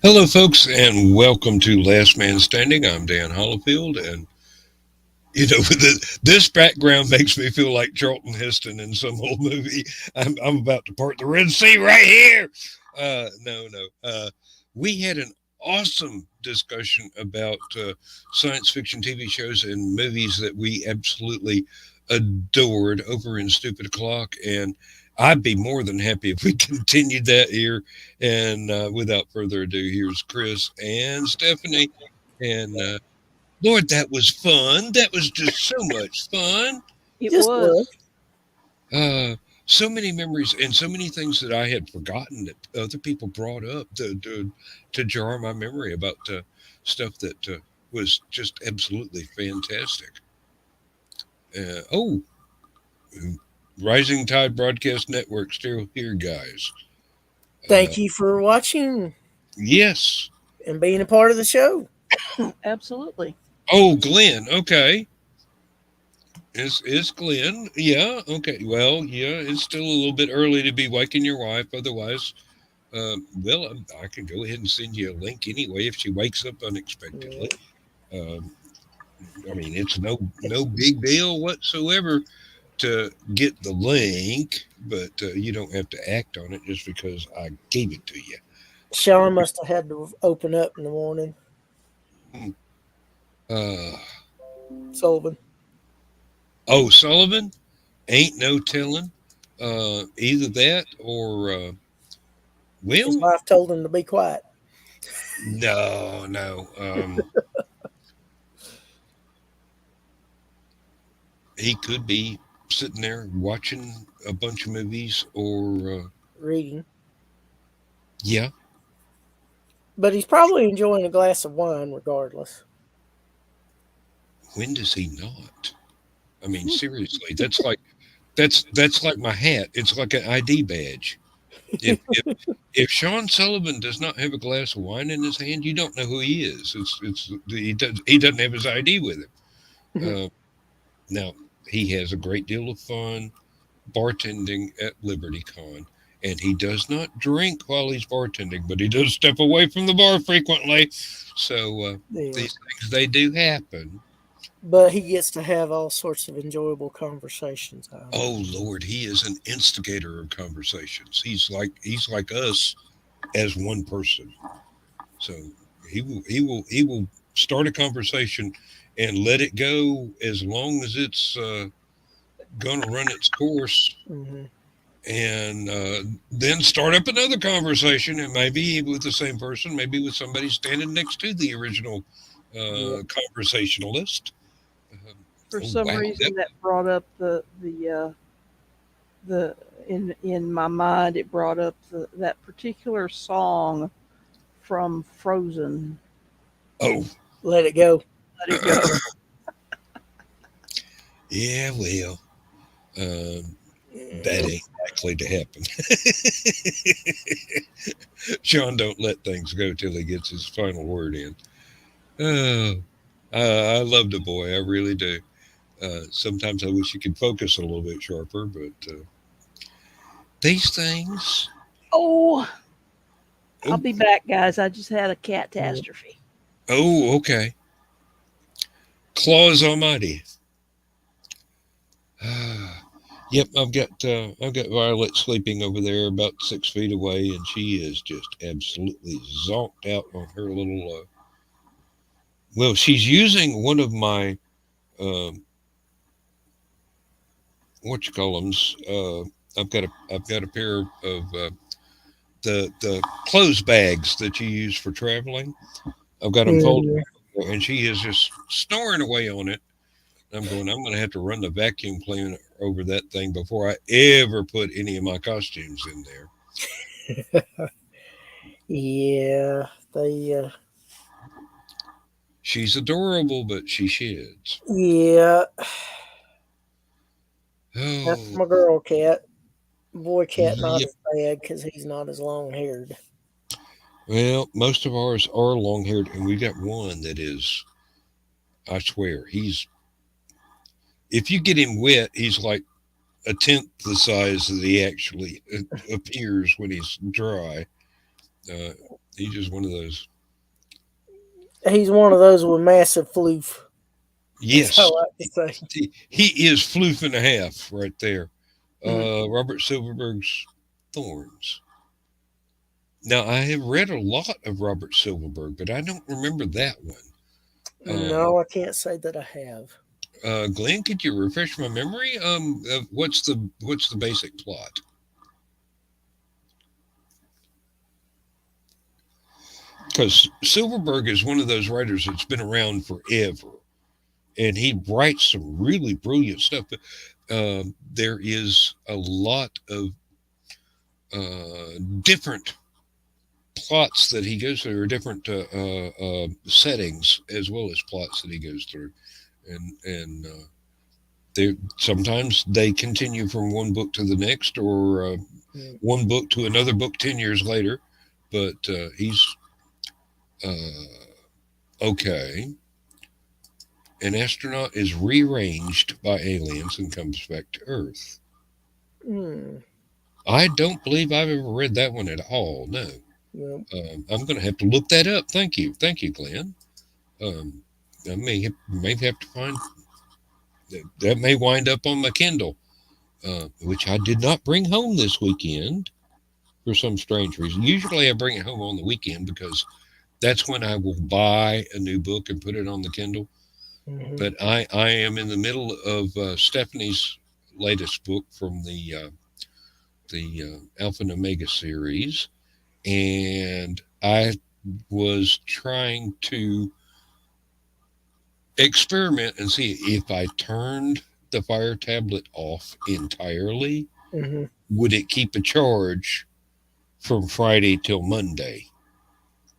Hello, folks, and welcome to Last Man Standing. I'm Dan Hollifield, and this background makes me feel like Charlton Heston in some old movie. I'm about to part the Red Sea right here. No. We had an awesome discussion about science fiction TV shows and movies that we absolutely adored over in Stupid O'Clock, and I'd be more than happy if we continued that here. And without further ado, here's Chris and Stephanie. And Lord, that was fun. That was just so much fun. It Just was. was. Uh, so many memories and so many things that I had forgotten that other people brought up to jar my memory about stuff that was just absolutely fantastic. Oh, Rising Tide Broadcast Network still here, guys. Uh, Thank you for watching yes. and being a part of the show. Absolutely. Oh, Glenn. Okay. Is Glenn? Yeah. Okay. Well, yeah. It's still a little bit early to be waking your wife. Otherwise, well, I can go ahead and send you a link anyway if she wakes up Yeah. unexpectedly. Um, I mean, it's no big deal whatsoever to get the link, but you don't have to act on it just because I gave it to you. Sean must have had to open up in the morning. Hmm. Uh, Sullivan. oh, Sullivan ain't no telling. Either that or His well, wife told him to be quiet. no. He could be sitting there watching a bunch of movies or Reading. yeah. But he's probably enjoying a glass of wine regardless. When does he not? I mean, seriously, that's like my hat. It's like an ID badge. If Sean Sullivan does not have a glass of wine in his hand, you don't know who he is. He doesn't have his ID with him. Uh, Now he has a great deal of fun bartending at Liberty Con, and he does not drink while he's bartending, but he does step away from the bar frequently. So Yeah. these things they do happen. But he gets to have all sorts of enjoyable conversations out of it. Oh Lord, he is an instigator of conversations. He's like us as one person. So he will start a conversation and let it go as long as it's going to run its course, Hmm. and then start up another conversation, and maybe with the same person, maybe with somebody standing next to the original Yep. conversationalist. Um, For oh some wow, reason, that brought up the in my mind. It brought up that particular song from Frozen. oh Let it go. Let it go. yeah, well, um, that Yep. ain't likely to happen. Sean don't let things go till he gets his final word in. Oh, I love the boy, I really do. Sometimes I wish he could focus a little bit sharper, but these things. Oh, I'll Oh, be back, guys. I just had a Yep. catastrophe. oh, okay. Claus Almighty. Yep, I've got Violet sleeping over there about 6 feet away, and she is just absolutely zonked out on her little. Well, she's using one of my um, what you call them. I've got a pair of the clothes bags that you use for traveling. I've got them folded, Mhm. and she is just snoring away on it. I'm going to have to run the vacuum cleaner over that thing before I ever put any of my costumes in there. Yeah. She's adorable, but she sheds. Yeah. That's Oh, my girl cat. Boy cat not yep. as bad because he's not as long haired. Well, most of ours are long haired, and we got one that is, I swear, if you get him wet, he's like a tenth the size that he actually appears when he's dry. Uh, He's just one of those. He's one of those with massive floof. That's how Yes, I like to say. he is floof and a half right there. Mhm. Robert Silverberg's Thorns. Now, I have read a lot of Robert Silverberg, but I don't remember that one. No, I can't say that I have. Glenn, could you refresh my memory? Of what's the basic plot? Because Silverberg is one of those writers that's been around forever, and he writes some really brilliant stuff. But there is a lot of different plots that he goes through, or different settings as well as plots that he goes through, and they sometimes they continue from one book to the next, or Mm. one book to another book 10 years later. But he's okay. An astronaut is rearranged by aliens and comes back to Earth. Mm. I don't believe I've ever read that one at all. No. Well, I'm going to have to look that up. Thank you, Glenn. I may have to find that may wind up on my Kindle, which I did not bring home this weekend for some strange reason. Usually, I bring it home on the weekend because that's when I will buy a new book and put it on the Kindle. mhm. But I am in the middle of Stephanie's latest book from the Alpha and Omega series, and I was trying to experiment and see if I turned the fire tablet off entirely, Mhm. would it keep a charge from Friday till Monday?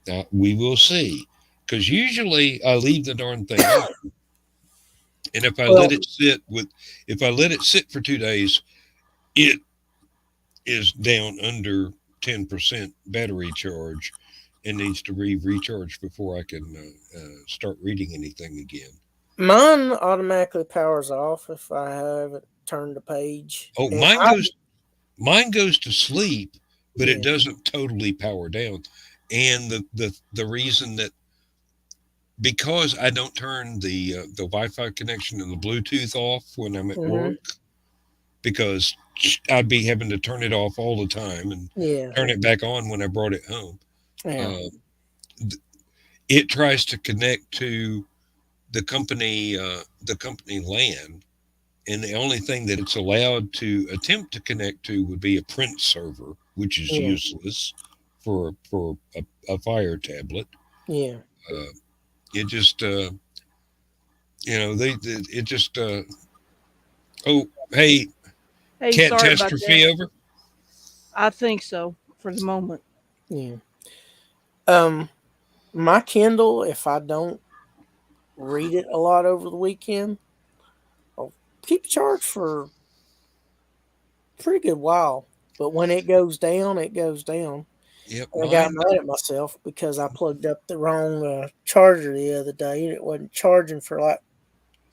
Now we will see, because usually I leave the darn thing on, and Well, if I let it sit for 2 days, it is down under 10% battery charge and needs to recharge before I can start reading anything again. mine automatically powers off if I haven't turned the page, Oh, and I mine goes to sleep, but it yeah doesn't totally power down. And the reason that, because I don't turn the Wi-Fi connection and the Bluetooth off when I'm at mhm. work, because I'd be having to turn it off all the time and Yeah, turn it back on when I brought it home. yeah, Uh, it tries to connect to the company LAN, and the only thing that it's allowed to attempt to connect to would be a print server, which is yeah, useless for a fire tablet. yeah. Uh, it just they it just oh, hey, Hey, sorry about that. catastrophe over. I think so for the moment. Yeah. Um, my Kindle, if I don't read it a lot over the weekend, I'll keep charged for a pretty good while. But when it goes down, it goes down. Yep, And I got mine. mad at myself because I plugged up the wrong charger the other day and it wasn't charging for like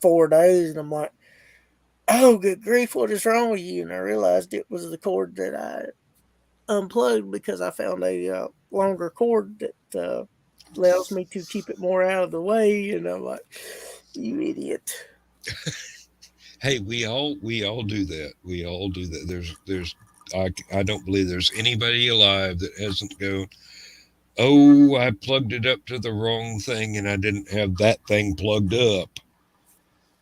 4 days. And I'm like, oh, good grief, what is wrong with you? And I realized it was the cord that I unplugged because I found a longer cord that allows me to keep it more out of the way. And I'm like, you idiot. Hey, we all do that. We all do that. I don't believe there's anybody alive that hasn't gone, oh, I plugged it up to the wrong thing and I didn't have that thing plugged up. Uh,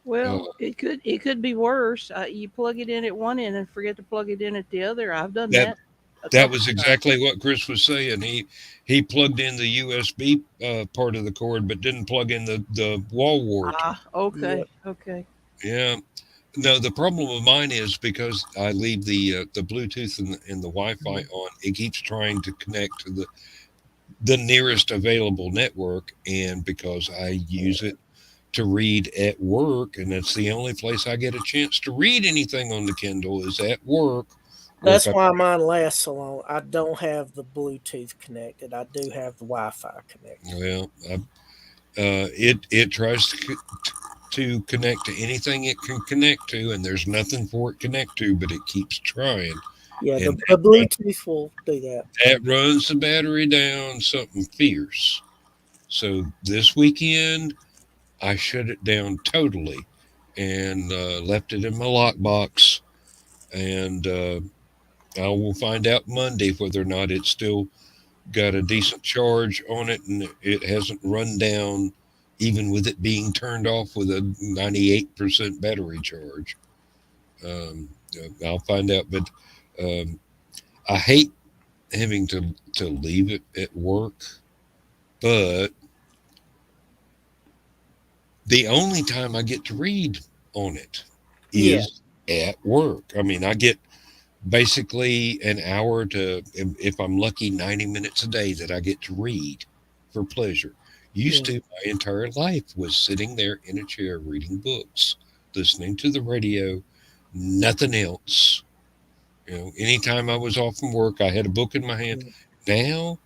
Well, it could be worse. You plug it in at one end and forget to plug it in at the other. I've done that that a that couple was of times. exactly what Chris was saying. He plugged in the USB part of the cord, but didn't plug in the wall wart. Ah, Yep. okay, okay. Yeah. No, the problem of mine is because I leave the Bluetooth and the Wi-Fi Mhm. on. It keeps trying to connect to the nearest available network, and because I use it to read at work, and that's the only place I get a chance to read anything on the Kindle is at work, or if That's I, why mine lasts so long. I don't have the Bluetooth connected. I do have the Wi-Fi connected. well, it tries to connect to anything it can connect to, and there's nothing for it to connect to, but it keeps trying. Yeah, and the Bluetooth will do that. that runs the battery down something fierce. So this weekend, I shut it down totally and left it in my lockbox. And I will find out Monday whether or not it's still got a decent charge on it and it hasn't run down, even with it being turned off with a 98% battery charge. I'll find out, but um, I hate having to leave it at work, but the only time I get to read on it Yeah, is at work. I mean, I get basically an hour to, if I'm lucky, 90 minutes a day that I get to read for pleasure. Used yeah, to, my entire life was sitting there in a chair reading books, listening to the radio, nothing else. You know, anytime I was off from work, I had a book in my hand. yeah, Now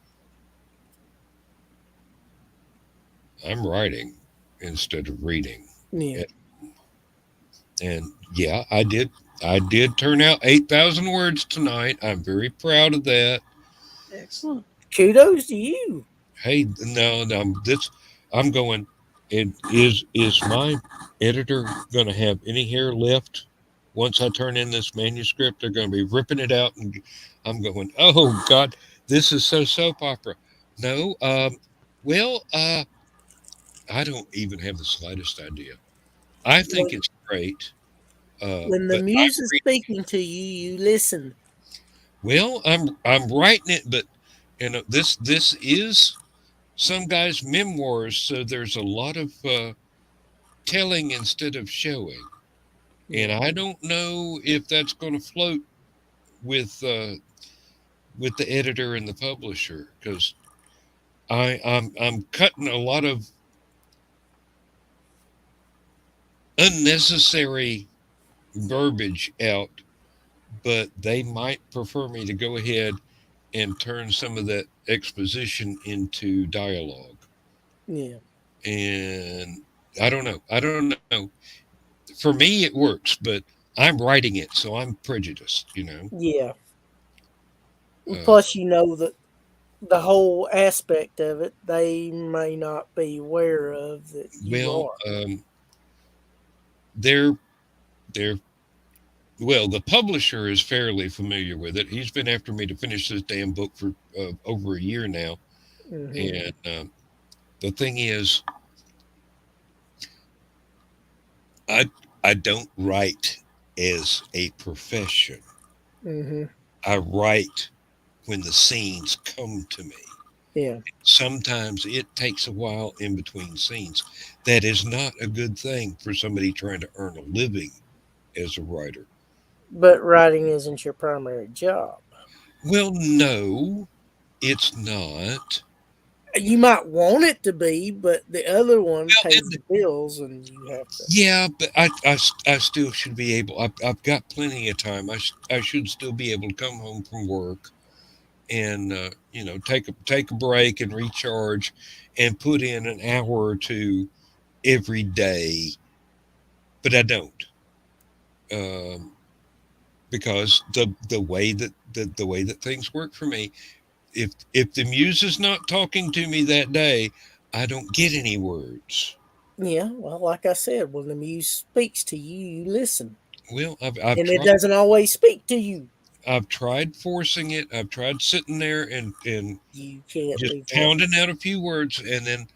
I'm writing instead of reading. yeah. And yeah, I did turn out 8,000 words tonight. I'm very proud of that. Excellent. Kudos to you. Hey, no, no, this I'm going. Is my editor going to have any hair left once I turn in this manuscript? They're going to be ripping it out, and I'm going. Oh God, this is so soap opera. No, well, I don't even have the slightest idea. I think When, it's great, when the but muse is speaking to you, you listen. well, I'm writing it, but this is some guy's memoirs, so there's a lot of telling instead of showing, and Yeah, I don't know if that's going to float with uh, with the editor and the publisher because I'm cutting a lot of unnecessary verbiage out, but they might prefer me to go ahead and turn some of that exposition into dialogue. yeah, And I don't know. For me, it works, but I'm writing it, so I'm prejudiced. yeah. And Uh, plus, you know that the whole aspect of it, they may not be aware of that you well, are. they're they're well, the publisher is fairly familiar with it. He's been after me to finish this damn book for over a year now, Hmm. and the thing is, I I don't write as a profession. Hmm. I write when the scenes come to me. Yeah, Sometimes it takes a while in between scenes. That is not a good thing for somebody trying to earn a living as a writer. but writing isn't your primary job. Well, no, it's not. You might want it to be, but the other one Well, pays the bills, and you have to. yeah, but I still should be able. I've got plenty of time. I should still be able to come home from work and take a break and recharge, and put in an hour or two every day. But I don't. Um, because the way that things work for me, if the muse is not talking to me that day, I don't get any words. Yeah, well, like I said, when the muse speaks to you, you listen, Well, I've and it tried doesn't always speak to you. I've tried forcing it. I've tried sitting there and You can't just do that. pounding out a few words, and then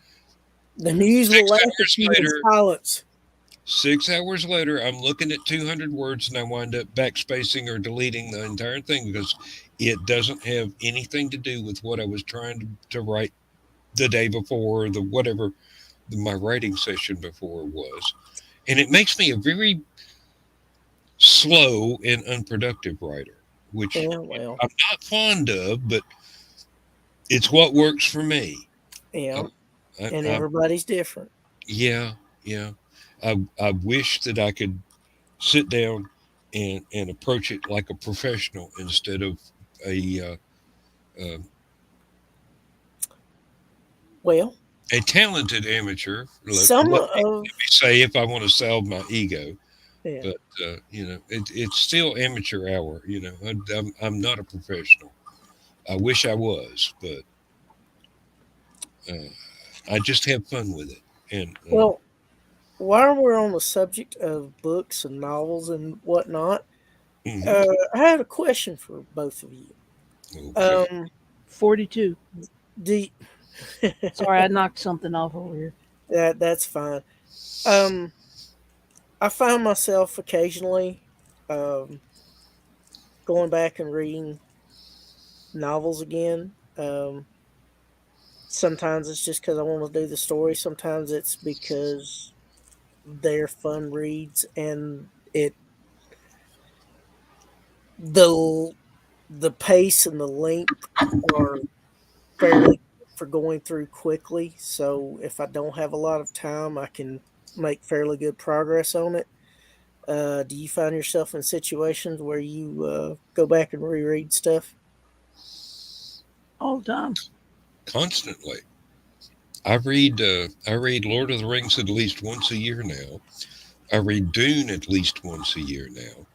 The muse will six laugh hours at you in later, silence. 6 hours later, I'm looking at 200 words, and I wind up backspacing or deleting the entire thing because it doesn't have anything to do with what I was trying to write the day before, or the whatever my writing session before was. And it makes me a very slow and unproductive writer, which Yeah, well, I'm not fond of, but it's what works for me. yeah, Uh, and I, everybody's different. yeah, yeah. I wish that I could sit down and approach it like a professional instead of uh, Well, a talented amateur. Let some me of say, if I want to salve my ego, Yeah. but it's still amateur hour. I'm not a professional. I wish I was, but uh, I just have fun with it. And Well, while we're on the subject of books and novels and whatnot, mhm. I had a question for both of you. Okay. Um, 42. do Sorry, I knocked something off over here. that's fine. Um, I find myself occasionally um, going back and reading novels again. Sometimes it's just because I want to do the story. Sometimes it's because they're fun reads and the the pace and the length are fairly for going through quickly. So if I don't have a lot of time, I can make fairly good progress on it. Do you find yourself in situations where you go back and reread stuff? All the time. Constantly. I read Lord of the Rings at least once a year now. I read Dune at least once a year now.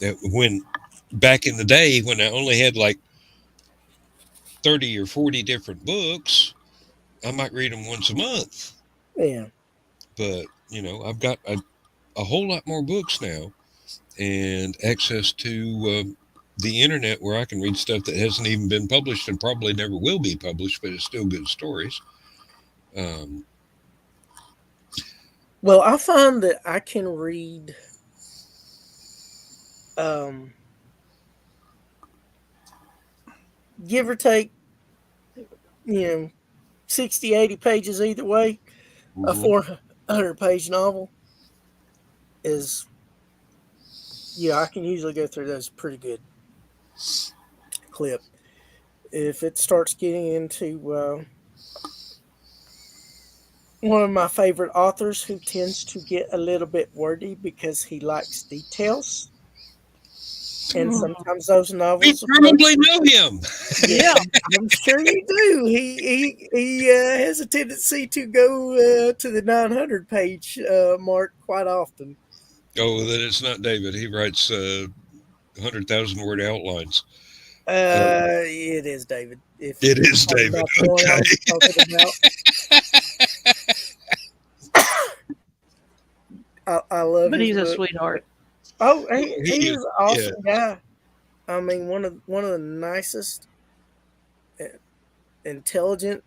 That when back in the day when I only had like 30 or 40 different books, I might read them once a month. Yeah. But, I've got a whole lot more books now and access to the internet where I can read stuff that hasn't even been published and probably never will be published, but it's still good stories. Um, Well, I find that I can read um, give or take, you know, 60, 80 pages either way. A mhm. 400-page novel is, yeah, I can usually go through those pretty good clip. If it starts getting into one of my favorite authors who tends to get a little bit wordy because he likes details, and Mm, sometimes those We novels approach. probably know him. Yeah, I'm sure you do. He has a tendency to go to the 900-page mark quite often. Oh, then it's not David. He writes 100,000 word outlines. Uh, It is David. it If is you're talking David. about the one Okay. I'm talking about, I love but his he's a book. sweetheart. Oh, Oh, he he is is. an Yeah, awesome guy. I mean, one of the nicest, uh, intelligent,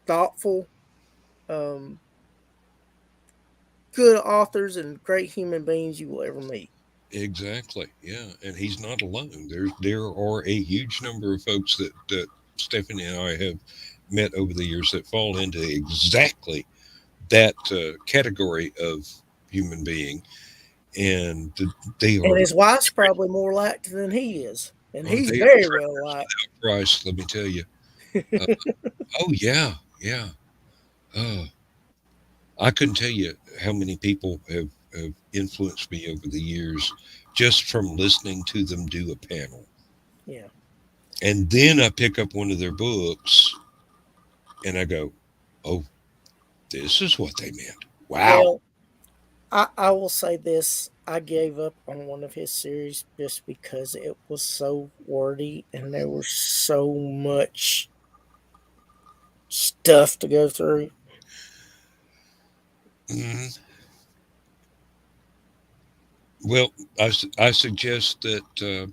thoughtful, um, good authors and great human beings you will ever meet. exactly. Yeah, and he's not alone. There are a huge number of folks that Stephanie and I have met over the years that fall into exactly that category of human being, and they And are his wife's probably more liked than he is, and he's they are very well liked. Christ. Let me tell you. Uh, oh yeah, yeah. Oh, I couldn't tell you how many people have influenced me over the years just from listening to them do a panel. Yeah. And then I pick up one of their books and I go, oh, this is what they meant. Wow. Well, I will say this: I gave up on one of his series just because it was so wordy and there was so much stuff to go through. Mhm. Well, I suggest that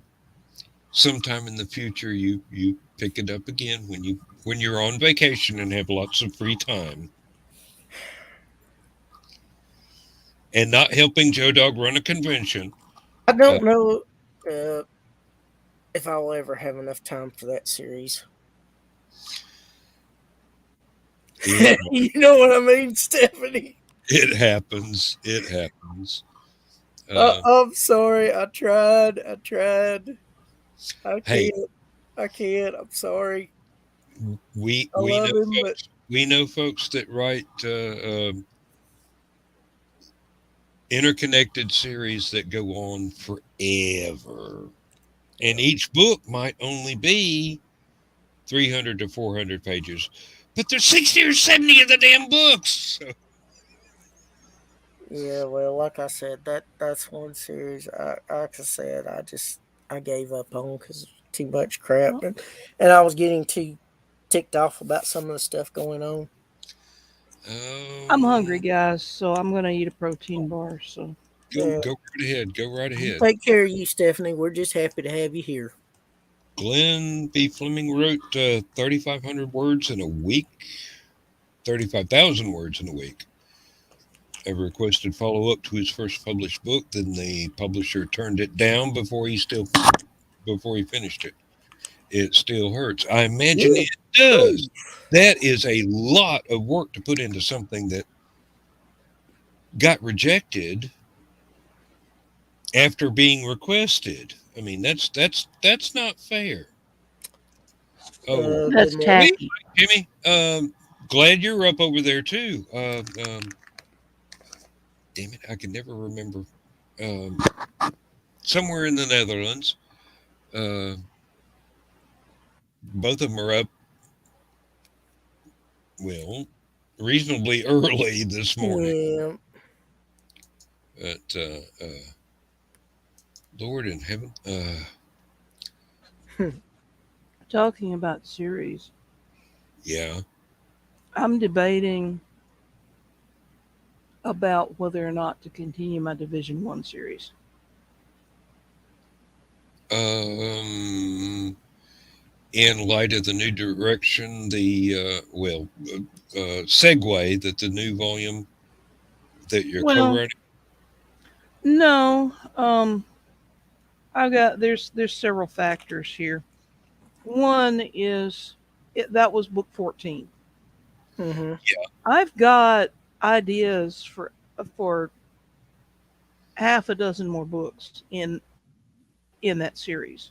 sometime in the future you pick it up again when you're on vacation and have lots of free time and not helping Joe Dog run a convention. I Uh, don't know uh, if I will ever have enough time for that series. it You know what I mean, Stephanie? it happens. It happens. Uh, I'm sorry. I tried. I tried. I hey, can't. I can't. I'm sorry. we I we know love him, but folks. We know folks that write interconnected series that go on forever, and yeah, each book might only be 300 to 400 pages, but there's 60 or 70 of the damn books. So, Yeah, well, like I said, that's one series. Like I said, I gave up on because too much crap, Well, and I was getting too ticked off about some of the stuff going on. I'm hungry, Um, guys, so I'm gonna eat a protein bar. So Yeah, go right ahead. Go right you ahead. take care of you, Stephanie. We're just happy to have you here. Glenn B. Fleming wrote 3,500 words in a week, 35,000 words in a week. Ever requested follow up to his first published book. Then the publisher turned it down before he finished it. It still hurts. I imagine Good it does. grief. That is a lot of work to put into something that got rejected after being requested. I mean, that's not fair. Oh, Good that's morning. wait, tacky. Jimmy. Glad you're up over there too. Damn it, I can never remember. Um, somewhere in the Netherlands. Uh, both of them are up, well, reasonably early this morning. Yeah. But Lord in heaven, Talking about series, yeah. I'm debating about whether or not to continue my Division 1 series. In light of the new direction, the segue that the new volume that you're Well, co-writing. no, there's several factors here. One is that was book 14. Hmm. I've got ideas for half a dozen more books in that series.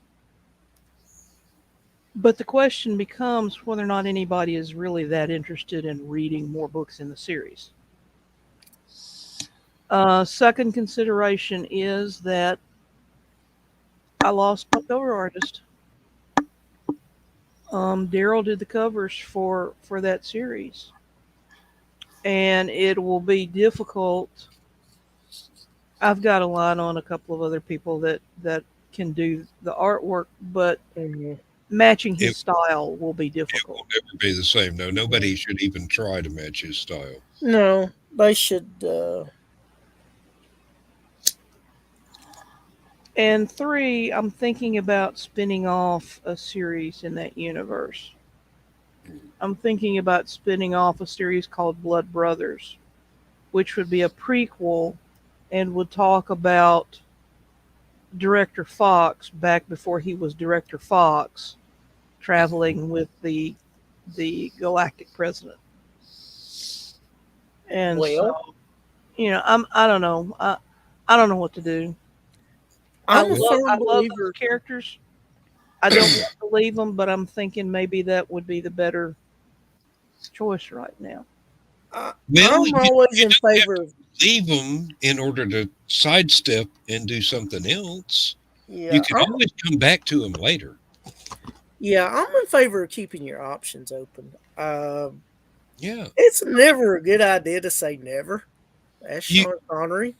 But the question becomes whether or not anybody is really that interested in reading more books in the series. Second consideration is that I lost my cover artist. Daryl did the covers for that series, and it will be difficult. I've got a line on a couple of other people that can do the artwork, but Hmm. matching his It style will be it difficult. will never be the same. No, nobody should even try to match his style. No, they should. And three, I'm thinking about spinning off a series in that universe. I'm thinking about spinning off a series called Blood Brothers, which would be a prequel and would talk about Director Fox back before he was Director Fox, traveling with the galactic president. And Well, so, I don't know. I don't know what to do. I'm a I firm love those believer. characters. I don't want to leave them, but I'm thinking maybe that would be the better choice right now. I, Well, I'm always you in don't have favor to of. leave them in order to sidestep and do something else. You Yeah, can always come back to them later. I'm in favor of keeping your options open. Yeah. It's never a good idea to say never. That's You Sean Connery.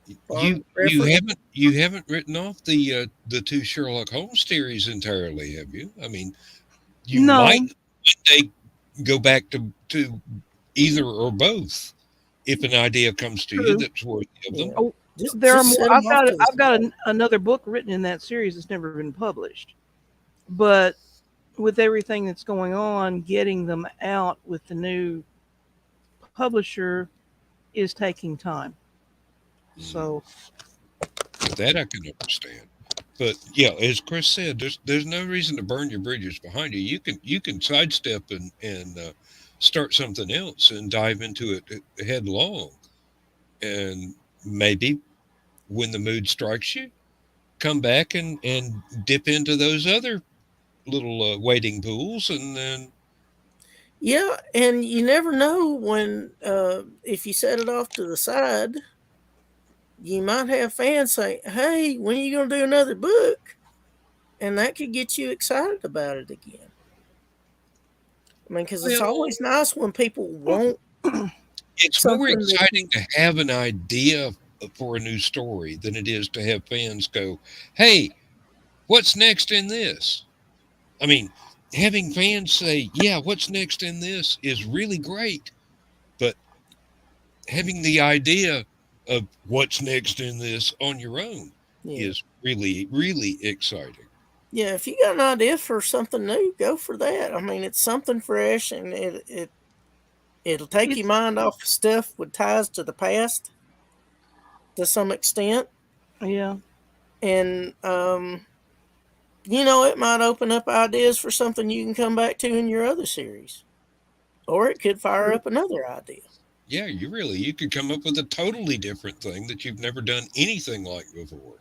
you Fond you reference. haven't written off the two Sherlock Holmes theories entirely, have you? I mean, you might No, one day go back to either or both if an idea comes to you true. that's worthy of them. Yeah, Oh, there are just more. set them off to the I've got side. another book written in that series that's never been published. But with everything that's going on, getting them out with the new publisher is taking time. Mm, So that I can understand. But yeah, as Chris said, there's no reason to burn your bridges behind you. You can sidestep and start something else and dive into it headlong, and maybe when the mood strikes you, come back and dip into those other little wading pools, and then Yeah, and you never know when if you set it off to the side, you might have fans say, "Hey, when are you going to do another book?" And that could get you excited about it again. I mean, because it's well, always nice when people won't It's more something that exciting to have an idea for a new story than it is to have fans go, "Hey, what's next in this?" I mean, having fans say, "Yeah, what's next in this?" is really great, but having the idea of what's next in this on your own yeah. is really, really exciting. Yeah, if you got an idea for something new, go for that. I mean, it's something fresh, and it'll take your It's mind off of stuff with ties to the past to some extent, yeah. and you know, it might open up ideas for something you can come back to in your other series, or it could fire True. up another idea. Yeah, you could come up with a totally different thing that you've never done anything like before.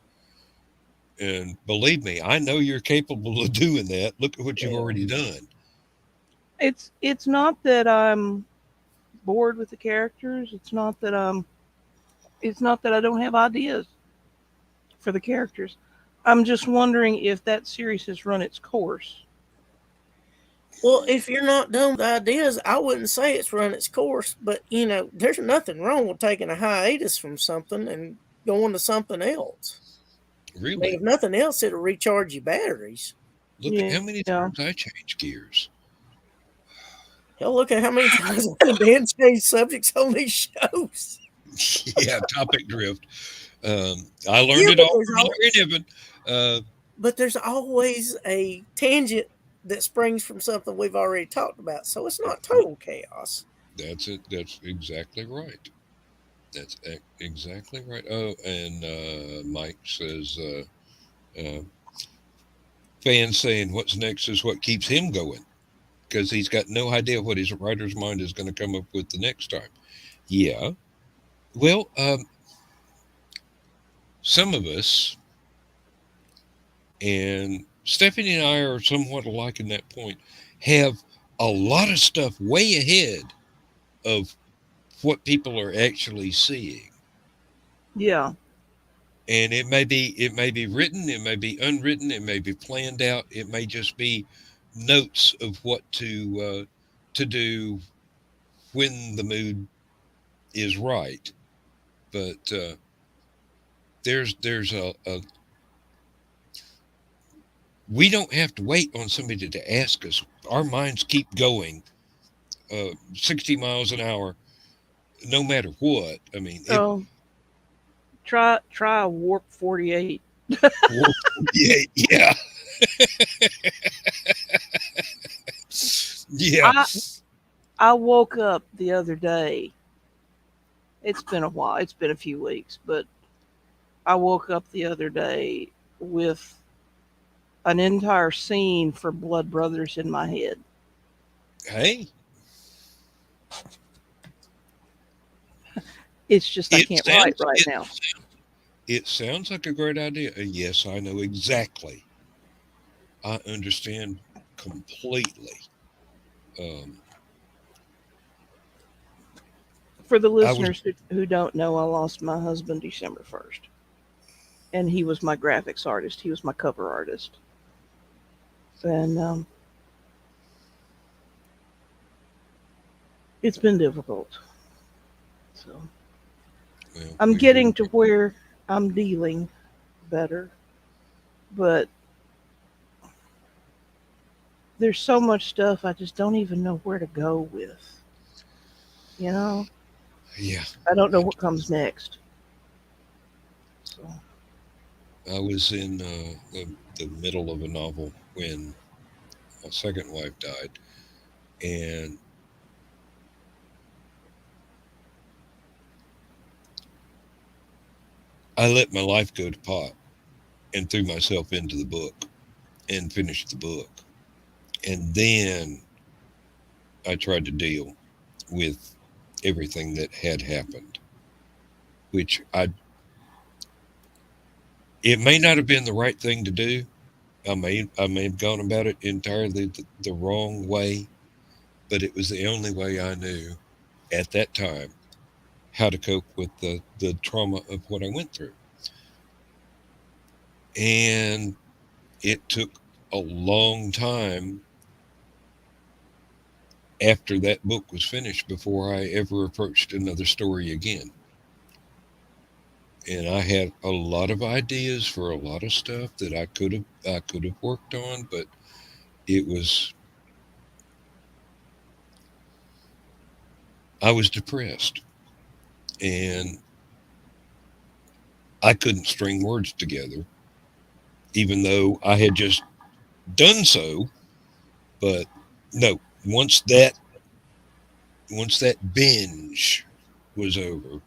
And believe me, I know you're capable of doing that. Look at what you've Yeah. already done. It's not that I'm bored with the characters. It's not that I don't have ideas for the characters. I'm just wondering if that series has run its course. Well, if you're not done with ideas, I wouldn't say it's run its course, but you know, there's nothing wrong with taking a hiatus from something and going to something else. I mean, Really. if nothing else, it'll recharge your batteries. Look at Yeah. how many times I changed gears. Hell, look at how many times I've been changed subjects on these shows. Yeah, topic drift. I learned Yeah, it all from Larry Niven. Uh, but there's always a tangent that springs from something we've already talked about, so it's not total chaos. that's it. That's exactly right. That's exactly right. Oh, and Mike says, uh, fans saying what's next is what keeps him going because he's got no idea what his writer's mind is going to come up with the next time. Yeah. Well, some of us, and Stephanie and I are somewhat alike in that point, have a lot of stuff way ahead of what people are actually seeing. Yeah. And it may be written, it may be unwritten, it may be planned out, it may just be notes of what to do when the mood is right. But there's a we don't have to wait on somebody to ask us. Our minds keep going 60 miles an hour, no matter what. I mean, it Oh, try a warp 48. War 48. Yeah, yeah. I I woke up the other day. It's been a while. It's been a few weeks, but I woke up the other day with an entire scene for Blood Brothers in my head. Hey, It's just I it can't write sounds right it now. it sounds like a great idea. Yes, I know exactly. I understand completely. Um, For the I was listeners who don't know, I lost my husband December 1st. And he was my graphics artist. He was my cover artist. And it's been difficult. So well. I'm We hear getting to where I'm dealing better. But there's so much stuff I just don't even know where to go with. You know? yeah. I don't know I, what comes next. So I was in the middle of a novel when my second wife died, and I let my life go to pot and threw myself into the book and finished the book. And then I tried to deal with everything that had happened, which it may not have been the right thing to do. I may have gone about it entirely the wrong way, but it was the only way I knew at that time how to cope with the trauma of what I went through. And it took a long time after that book was finished before I ever approached another story again. And I had a lot of ideas for a lot of stuff that I could have worked on, but it was I was depressed and I couldn't string words together, even though I had just done so. But no, once that once that binge was over,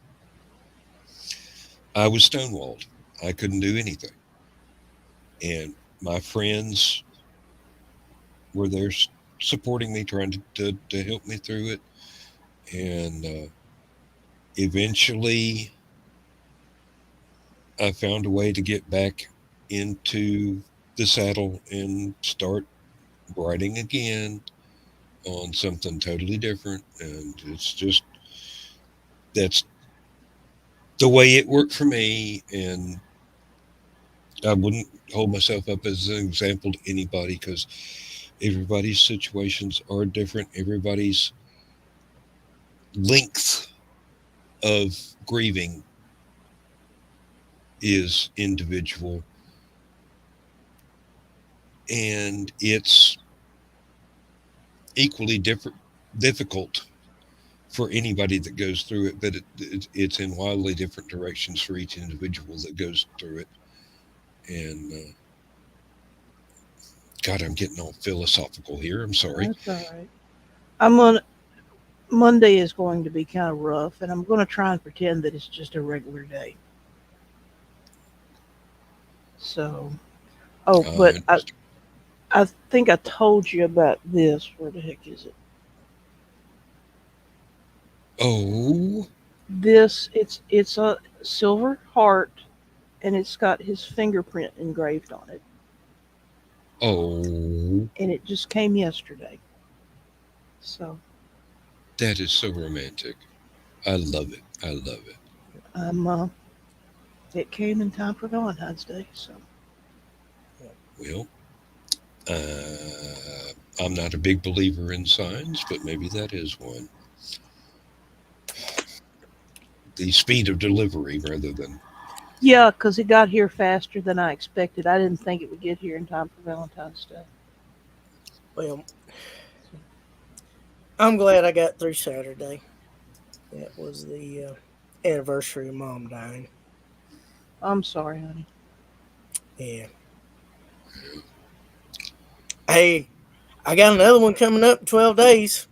I was stonewalled. I couldn't do anything. And my friends were there supporting me, trying to help me through it. And eventually, I found a way to get back into the saddle and start writing again on something totally different. And it's just that's the way it worked for me. And I wouldn't hold myself up as an example to anybody because everybody's situations are different. Everybody's length of grieving is individual, and it's equally difficult for anybody that goes through it, but it's in wildly different directions for each individual that goes through it. And God, I'm getting all philosophical here. I'm sorry. That's all right. I'm gonna Monday is going to be kind of rough, and I'm going to try and pretend that it's just a regular day. So, oh, but I think I told you about this. Where the heck is it? Oh, This it's a silver heart, and it's got his fingerprint engraved on it, oh, and it just came yesterday. So that is so romantic. I love it. I love it. I'm it came in time for Valentine's Day. So Well, I'm not a big believer in signs, but maybe that is one. The speed of delivery rather than. yeah, because it got here faster than I expected. I didn't think it would get here in time for Valentine's Day. Well, I'm glad I got through Saturday. That was the anniversary of Mom dying. I'm sorry, honey. Yeah. Hey, I got another one coming up in 12 days.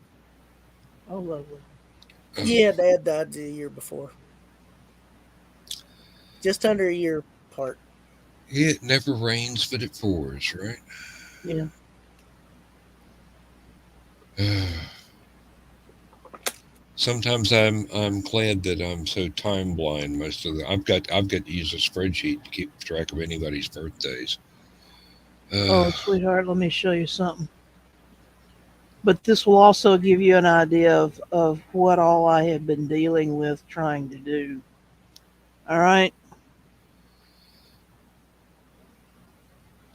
Oh, lovely. Yeah, Dad died the year before. Just under a year apart. It never rains, but it pours, right? Yeah. Sometimes I'm glad that I'm so time blind. Most of the I've got to use a spreadsheet to keep track of anybody's birthdays. Oh, sweetheart, let me show you something. But this will also give you an idea of what all I have been dealing with trying to do. All right.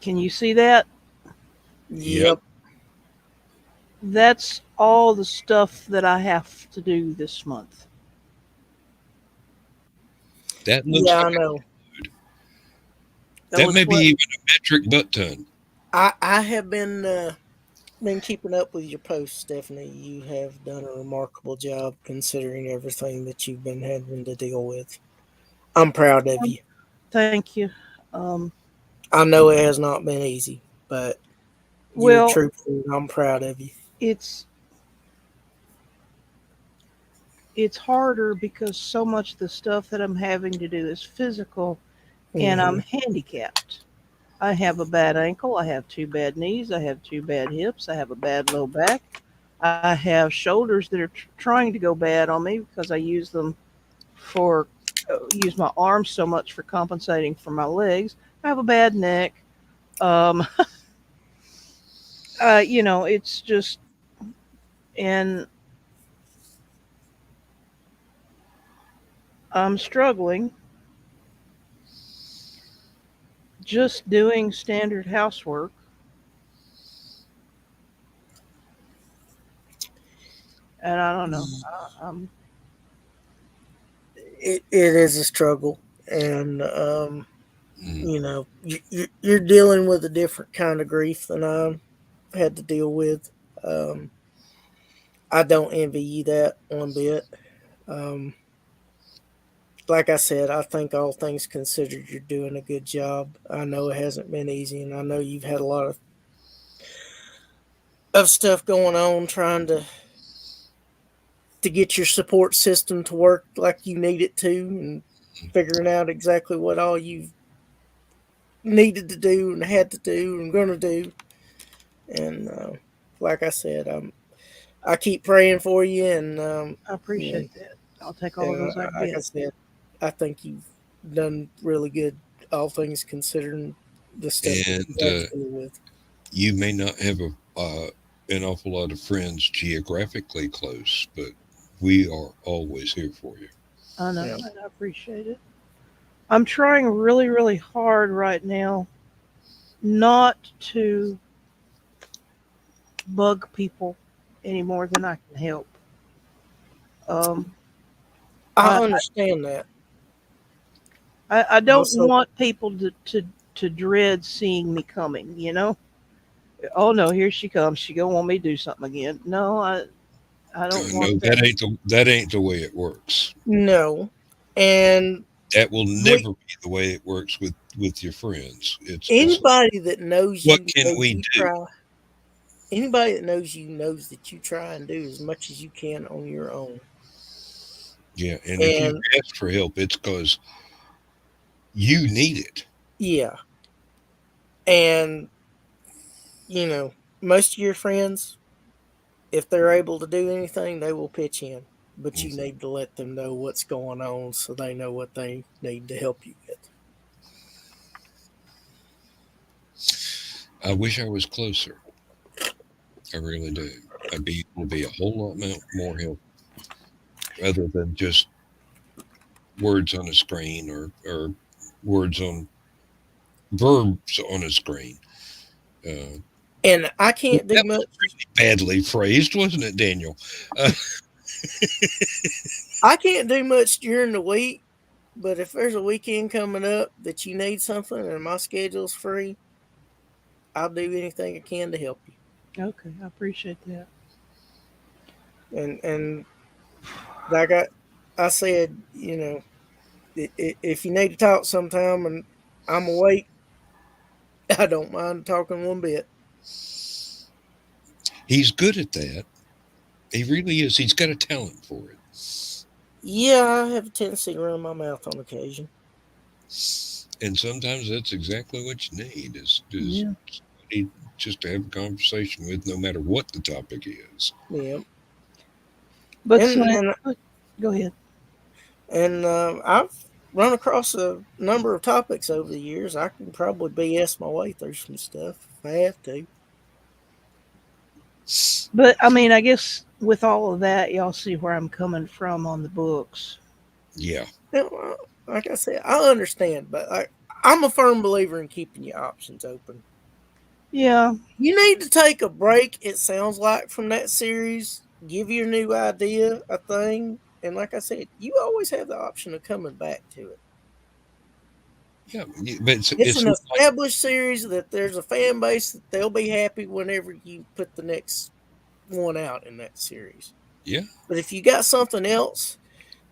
Can you see that? Yep, Yep. That's all the stuff that I have to do this month. that looks Yeah, like I know. That that looks may be what? even a metric butt ton. I have been keeping up with your posts, Stephanie. You have done a remarkable job considering everything that you've been having to deal with. I'm proud of you. Thank you. Um, I know it has not been easy, but you're a well, trooper and I'm proud of you. it's it's harder because so much of the stuff that I'm having to do is physical, and I'm Hmm. handicapped. I have a bad ankle. I have two bad knees. I have two bad hips. I have a bad low back. I have shoulders that are trying to go bad on me because I for use my arms so much for compensating for my legs. I have a bad neck. Um, it's just, and I'm struggling just doing standard housework. And I don't know. It is a struggle, and Mm. you're dealing with a different kind of grief than I had to deal with. Um, I don't envy you that one bit. Um, like I said, I think all things considered, you're doing a good job. I know it hasn't been easy, and I know you've had a lot of stuff going on trying to get your support system to work like you need it to, and figuring out exactly what all you've needed to do and had to do and going to do. And like I said, I keep praying for you, and I you know, appreciate that. I'll take all of yeah, those I can like I get. said, I think you've done really good, all things considering the stuff that And you've had to deal with. you may not have an awful lot of friends geographically close, but we are always here for you. I know, Yeah. and I appreciate it. I'm trying really, really hard right now not to bug people any more than I can help. Um, I I, understand that. I don't Also, want people to dread seeing me coming. Oh no, here she comes. She gonna want me to do something again. No, I don't No, want that. that ain't the way it works. no. And That will we never be the way it works with your friends. It's anybody that knows what you can knows we you do? try. Anybody that knows you knows that you try and do as much as you can on your own. Yeah, and if you And ask for help, it's because you need it. yeah, and most of your friends, if they're able to do anything, they will pitch in. But you Mhm. need to let them know what's going on so they know what they need to help you with. I wish I was closer. I really do. I'd be able to be a whole lot more help other than just words on a screen or words on verbs on a screen. Uh, And I can't do that was much. badly phrased, wasn't it, Daniel? Uh, I can't do much during the week. But if there's a weekend coming up that you need something and my schedule's free, I'll do anything I can to help you. Okay, I appreciate that. And like I said, if you need to talk sometime and I'm awake, I don't mind talking one bit. he's good at that. He really is. He's got a talent for it. Yeah, I have a tendency to run my mouth on occasion. And sometimes that's exactly what you need is Yeah, somebody just to have a conversation with, no matter what the topic is. Yeah, but and so and go ahead. and I've run across a number of topics over the years. I can probably BS my way through some stuff if I have to. But I mean, I guess with all of that, y'all see where I'm coming from on the books. Yeah. Like I said, I understand, but I'm a firm believer in keeping your options open. Yeah, You need to take a break, it sounds like, from that series, give your new idea a thing. And like I said, you always have the option of coming back to it. Yeah. But It's it's an not like, established series that there's a fan base that they'll be happy whenever you put the next one out in that series. yeah. But if you got something else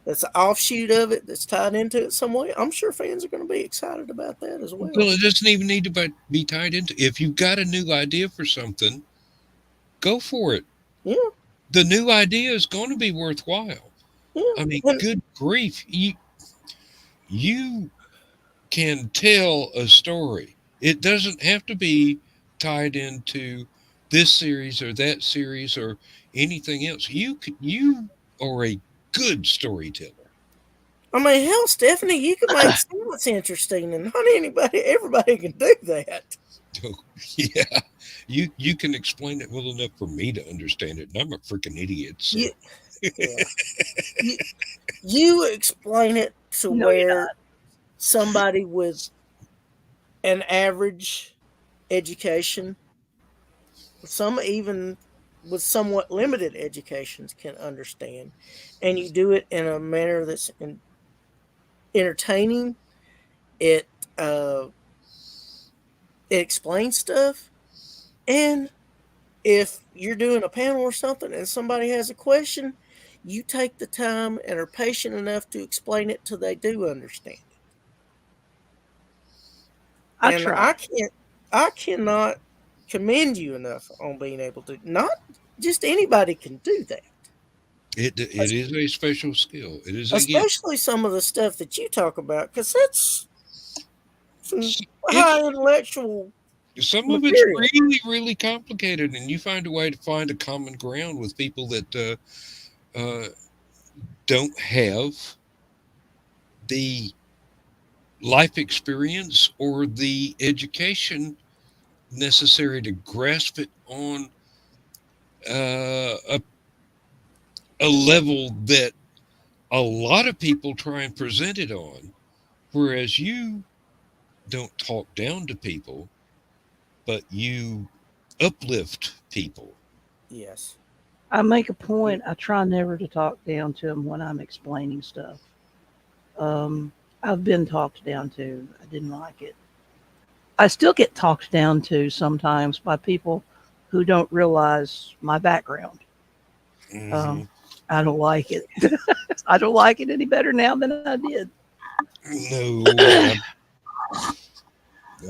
that's an offshoot of it that's tied into it some way, I'm sure fans are going to be excited about that as Well, well. it doesn't even need to be tied into. If you've got a new idea for something, go for it. Yeah, The new idea is going to be worthwhile. yeah. I mean, And good grief, you can tell a story. It doesn't have to be tied into this series or that series or anything else. You are a good storyteller. I mean, hell, Stephanie, you can make science interesting, and not everybody can do that. Yeah, you can explain it well enough for me to understand it, and I'm a freaking idiot. So You, yeah, you, you explain it to no, you're where not. somebody with an average education, some even with somewhat limited educations can understand, and you do it in a manner that's entertaining. It uh, it explains stuff, and if you're doing a panel or something and somebody has a question, you take the time and are patient enough to explain it till they do understand it. I And try. I cannot commend you enough on being able to, not just anybody can do that. It is a special skill. It is a gift. Especially some of the stuff that you talk about, because that's some It's high intellectual some of it's material. really really complicated, and you find a way to find a common ground with people that uh, don't have the life experience or the education necessary to grasp it on a level that a lot of people try and present it on, whereas you don't talk down to people, but you uplift people. Yes. I make a You- point. I try never to talk down to them when I'm explaining stuff. Um, I've been talked down to. I didn't like it. I still get talked down to sometimes by people who don't realize my background. Hmm. Um, I don't like it. I don't like it any better now than I did. No,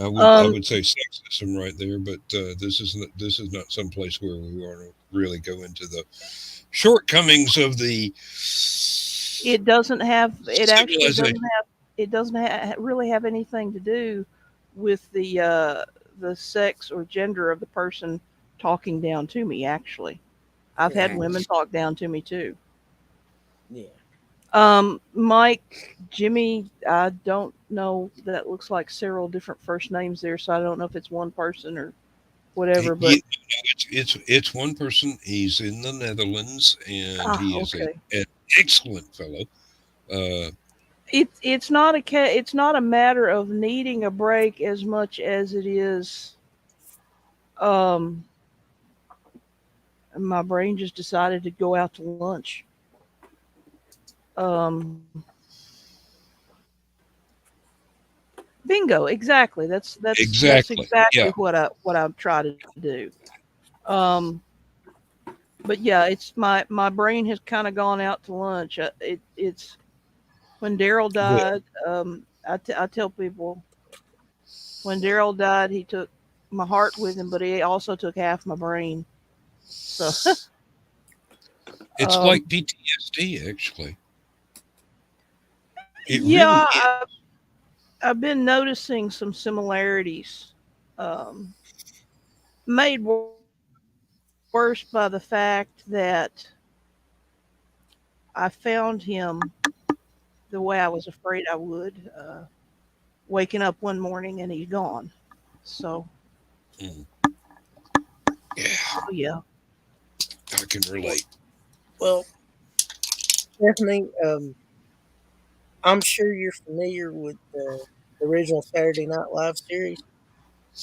I Um, would say sexism right there, but this is not some place where we want to really go into the shortcomings of the it doesn't have. It actually doesn't civilization. have. It doesn't really have anything to do with the sex or gender of the person talking down to me. Actually, I've had yeah. women talk down to me too. Yeah. Mike, Jimmy, I don't know. That looks like several different first names there, so I don't know if it's one person or whatever. But It's one person. He's in the Netherlands, and he is okay, an excellent fellow. Uh, it's not a matter of needing a break as much as it is. Um, my brain just decided to go out to lunch. Um, bingo, exactly. That's exactly. exactly Yeah. what I try to do. Um, but yeah, it's my brain has kind of gone out to lunch. It's when Daryl Well, died. I tell people when Daryl died, he took my heart with him, but he also took half my brain. So, it's um, like PTSD. Actually, it really yeah, is. I've been noticing some similarities, um, made worse by the fact that I found him the way I was afraid I would. Waking up one morning and he's gone. So, Mm, so yeah, yeah. I can Well, relate. well, Stephanie, I'm sure you're familiar with the original Saturday Night Live series.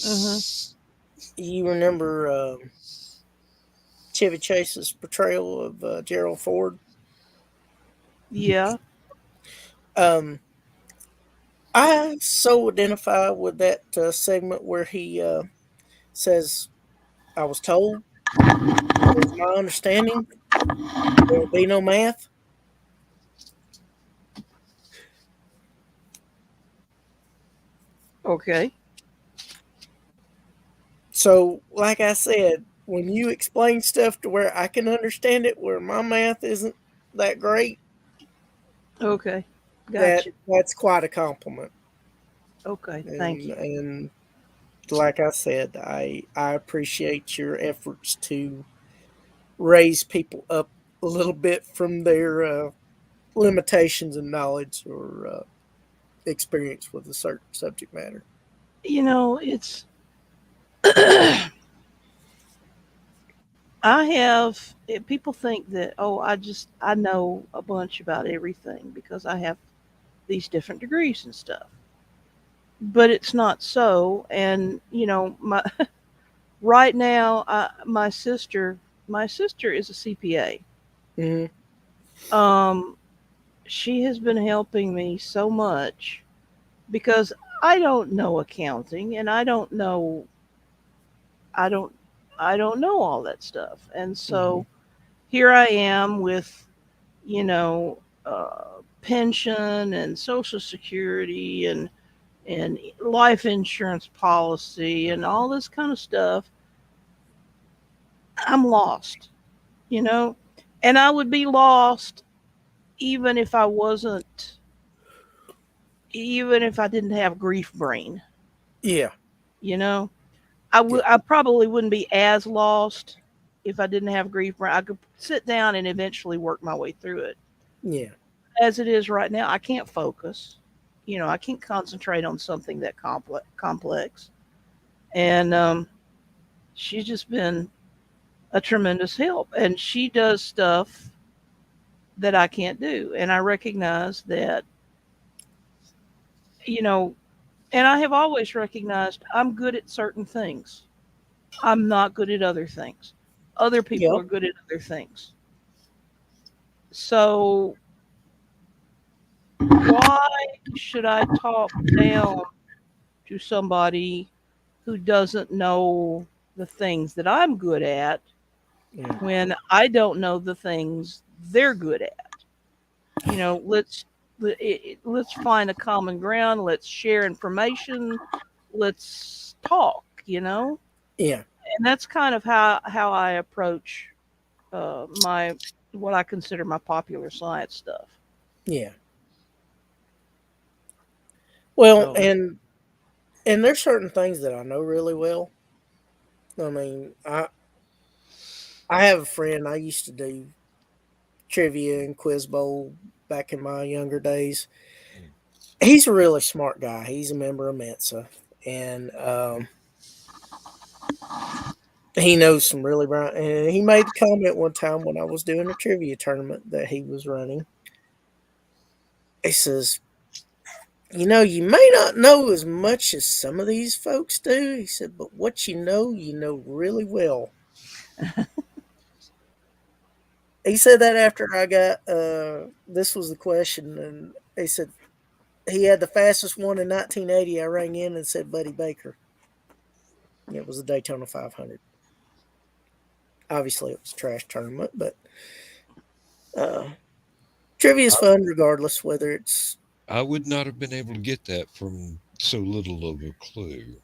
Hmm. You remember Chevy Chase's portrayal of Gerald Ford? Yeah. Um, I so identify with that segment where he says, "I was told, it's my understanding, there will be no math." Okay. So, like I said, when you explain stuff to where I can understand it, where my math isn't that great, Okay. Gotcha. that's quite a compliment. Okay. Thank you. And like I said, I appreciate your efforts to raise people up a little bit from their limitations and knowledge or experience with a certain subject matter. It's I have people think that, oh, I know a bunch about everything because I have these different degrees and stuff. But it's not so. And my right now, my sister. my sister is a CPA. Hmm. Um, she has been helping me so much because I don't know accounting and I don't I don't know all that stuff. And Hmm. so here I am with, you know, pension and social security and life insurance policy and all this kind of stuff. I'm lost, you know, and I would be lost even if I wasn't, even if I didn't have grief brain, Yeah. you know. Yeah. I probably wouldn't be as lost if I didn't have grief brain. I could sit down and eventually work my way through it. Yeah. As it is right now, I can't focus. You know, I can't concentrate on something that complex. And she's just been a tremendous help. And she does stuff that I can't do. And I recognize that, you know, and I have always recognized I'm good at certain things. I'm not good at other things. Other people Yep. are good at other things. So why should I talk down to somebody who doesn't know the things that I'm good at Yeah. when I don't know the things they're good at? You know, let's find a common ground. Let's share information. Let's talk. You know, Yeah. and that's kind of how I approach my what I consider my popular science stuff. Yeah. Well, So and there's certain things that I know really well. I mean, I have a friend I used to do trivia and quiz bowl back in my younger days. He's a really smart guy. He's a member of Mensa, and he knows some really bright. And he made the comment one time when I was doing a trivia tournament that he was running. He says, "You know, you may not know as much as some of these folks do." He said, "But what you know really well." He said that after I got this was the question, and he said he had the fastest one in 1980. I rang in and said Buddy Baker. It was a Daytona 500. Obviously, it was a trash tournament, but uh, trivia is I, fun regardless whether it's I would not have been able to get that from so little of a clue,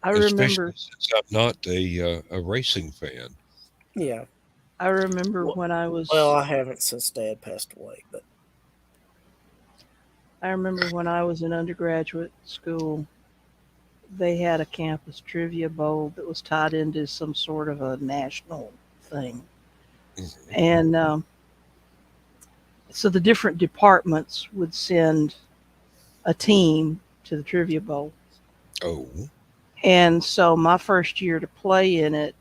I especially remember since I'm not a racing fan. yeah. I remember Well, when well, I haven't since Dad passed away, but I remember when I was in undergraduate school, they had a campus trivia bowl that was tied into some sort of a national thing, Mhm. and so the different departments would send a team to the trivia bowl. Oh, And so my first year to play in it,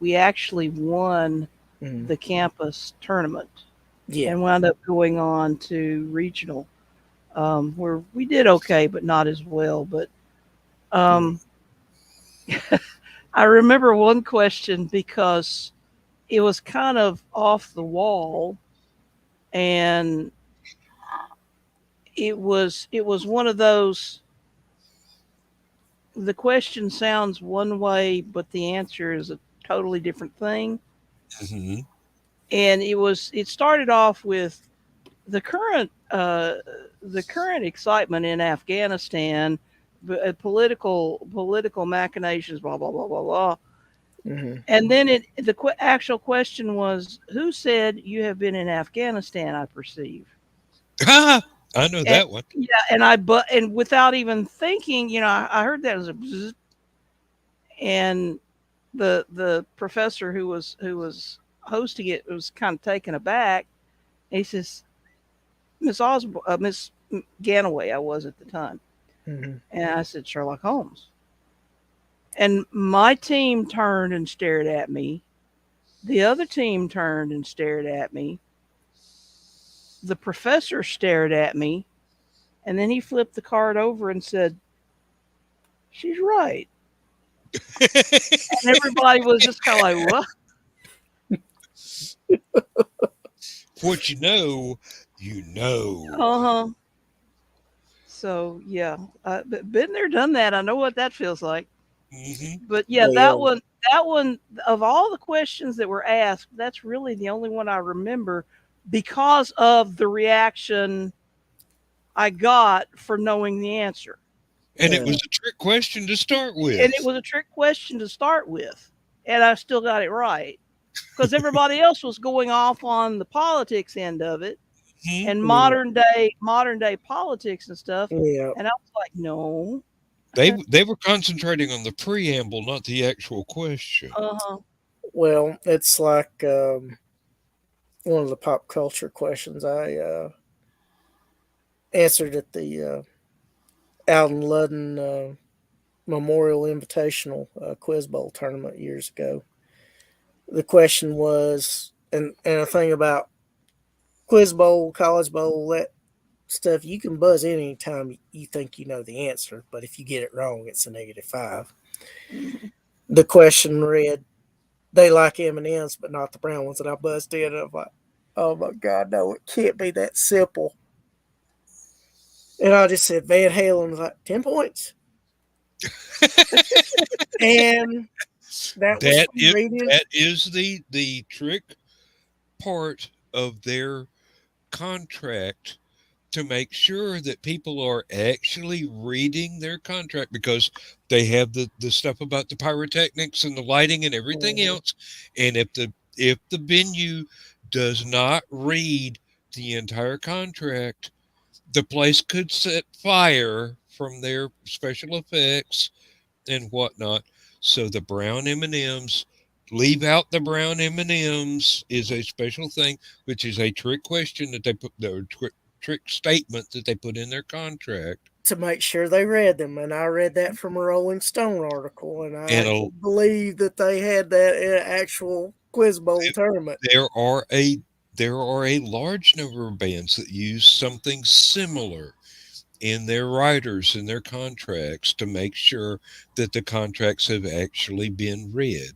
we actually won mm, the campus tournament yeah, and wound up going on to regional, where we did okay, but not as well. But yeah, um, I remember one question because it was kind of off the wall, and it was one of those. The question sounds one way, but the answer is a totally different thing. hmm, And it started off with the current uh, the current excitement in Afghanistan, political machinations, blah blah blah blah blah. mm-hmm, And then the actual question was, "Who said you have been in Afghanistan?" I perceive, ah, I know and that one. yeah, and without even thinking, I heard that as a bzz, and the professor who was hosting it was kind of taken aback. He says, Miss Ganaway, I was at the time. mm-hmm, And I said, Sherlock Holmes. And my team turned and stared at me. The other team turned and stared at me. The professor stared at me. And then he flipped the card over and said, She's right. And everybody was just kind of like, What? What you know, you know. Uh-huh. So yeah, been there, done that. I know what that feels like. Hmm. But yeah, Well, that one of all the questions that were asked, that's really the only one I remember because of the reaction I got for knowing the answer. And it yeah, was a trick question to start And it with. was a trick question to start with, and I still got it right because everybody else was going off on the politics end of it Hmm. and yeah, modern day politics and stuff. yeah. And I was like, no. They were concentrating on the preamble, not the actual question. Uh-huh. Well, it's like one of the pop culture questions I answered at the Alden Ludden Memorial Invitational Quiz Bowl tournament years ago. The question was, and a thing about Quiz Bowl, College Bowl, that stuff, you can buzz in anytime you think you know the answer, but if you get it wrong, it's a -5. Mhm. The question read, they like M&Ms, but not the brown ones. And I buzzed in and I'm like, oh my God, no, it can't be that simple. And I just said, Van Halen was like, 10 points. And that was That from is reading. that is the trick part of their contract to make sure that people are actually reading their contract because they have the stuff about the pyrotechnics and the lighting and everything Mhm. else. And if the venue does not read the entire contract, the place could set fire from their special effects and whatnot. So the brown M&Ms, leave out the brown M&Ms is a special thing, which is a trick question that they put the trick statement that they put in their contract. To make sure they read them. And I read that from a Rolling Stone article. And I And actually believe that they had that in an actual Quiz Bowl tournament. there are a there are a large number of bands that use something similar in their writers and their contracts to make sure that the contracts have actually been read.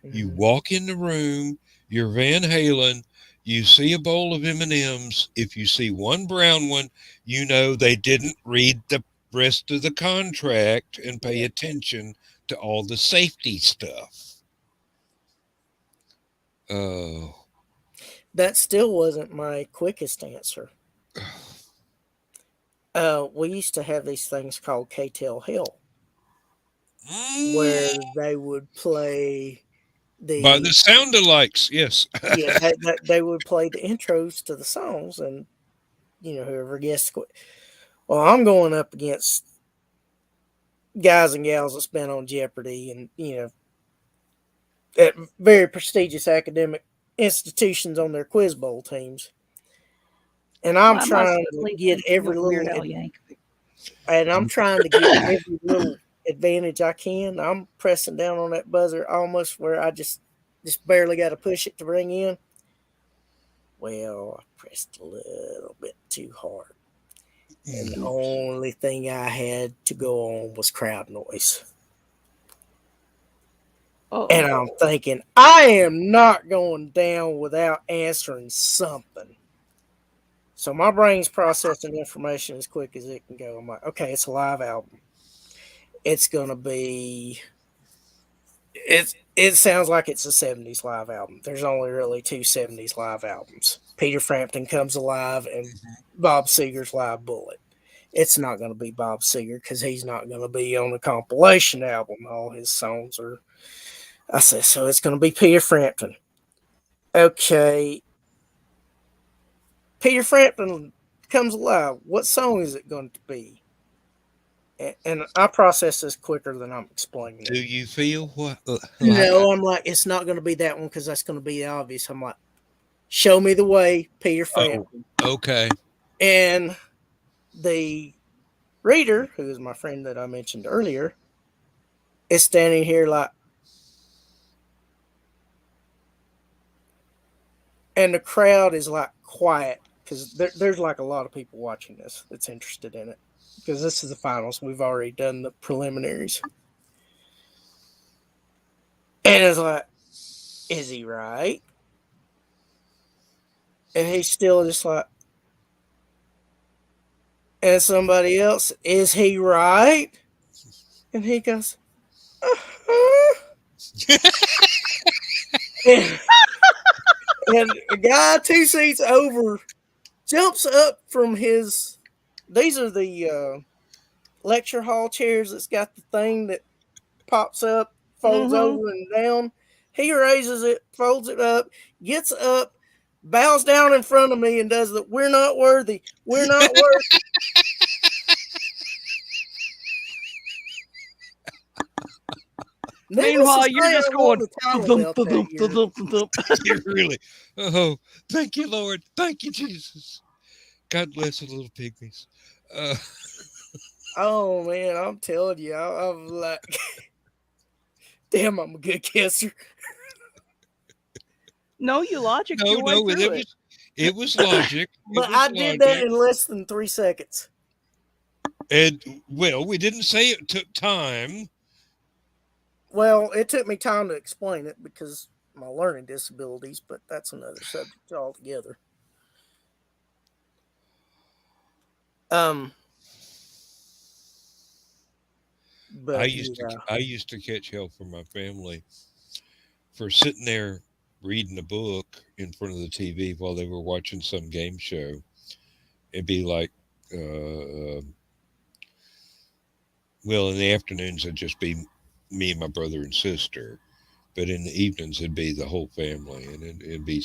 You Mhm. walk in the room, you're Van Halen, you see a bowl of M&Ms. If you see one brown one, you know they didn't read the rest of the contract and pay Yeah. attention to all the safety stuff. Oh. That still wasn't my quickest answer. We used to have these things called K-Tel Hill, Mm. where they would play By the the sound alikes, yes. yeah they would play the intros to the songs, and whoever guessed. Well, I'm going up against guys and gals that's been on Jeopardy, and at very prestigious academic institutions on their quiz bowl teams, and I'm Why am I trying to suddenly get thinking every of Weird little Al Yankovic? and I'm trying to get every little advantage I can. I'm pressing down on that buzzer almost where I just barely got to push it to bring in. Well, I pressed a little bit too hard, and the Mm. only thing I had to go on was crowd noise. And Uh-oh. I'm thinking, I am not going down without answering something. So my brain's processing information as quick as it can go. I'm like, okay, it's a live album. It's gonna be it sounds like it's a 70s live album. There's only really two 70s live albums. Peter Frampton Comes Alive and Bob Seger's Live Bullet. It's not going to be Bob Seger because he's not going to be on the compilation album. All his songs are. I said, so it's going to be Peter Frampton. Okay, Peter Frampton Comes Alive. What song is it going to be? And I process this quicker than I'm explaining Do it. you feel what like No, I'm like, it's not going to be that one because that's going to be obvious. I'm like, show me the way, Peter oh, Frampton. okay. And the reader, who is my friend that I mentioned earlier, is standing here like, and the crowd is like quiet because there's like a lot of people watching this that's interested in it because this is the finals. We've already done the preliminaries. And it's like, is he right? And he's still just like, and somebody else, is he right? And he goes, uh-huh. And, and a guy 2 seats over jumps up from his. These are the lecture hall chairs that's got the thing that pops up, folds Mm-hmm. over and down. He raises it, folds it up, gets up, bows down in front of me, and does the "We're not worthy, we're not worthy." Needless to Meanwhile, say, you're just I won going the title thump, belt that thump, year. thump, thump. You really. Oh, thank you, Lord. Thank you, Jesus. God bless the little pygmies. Uh, Oh man, I'm telling you, I'm like, damn, I'm a good kisser. No, you logicked no, your way no, through it. it was logic. It But was I did that logic. in less than 3 seconds. And well, we didn't say it took time. Well, it took me time to explain it because my learning disabilities, but that's another subject altogether. Um, but yeah. I used to catch hell from my family for sitting there reading a book in front of the TV while they were watching some game show. It'd be like, uh, well, in the afternoons it'd just be me and my brother and sister, but in the evenings it'd be the whole family, and it'd be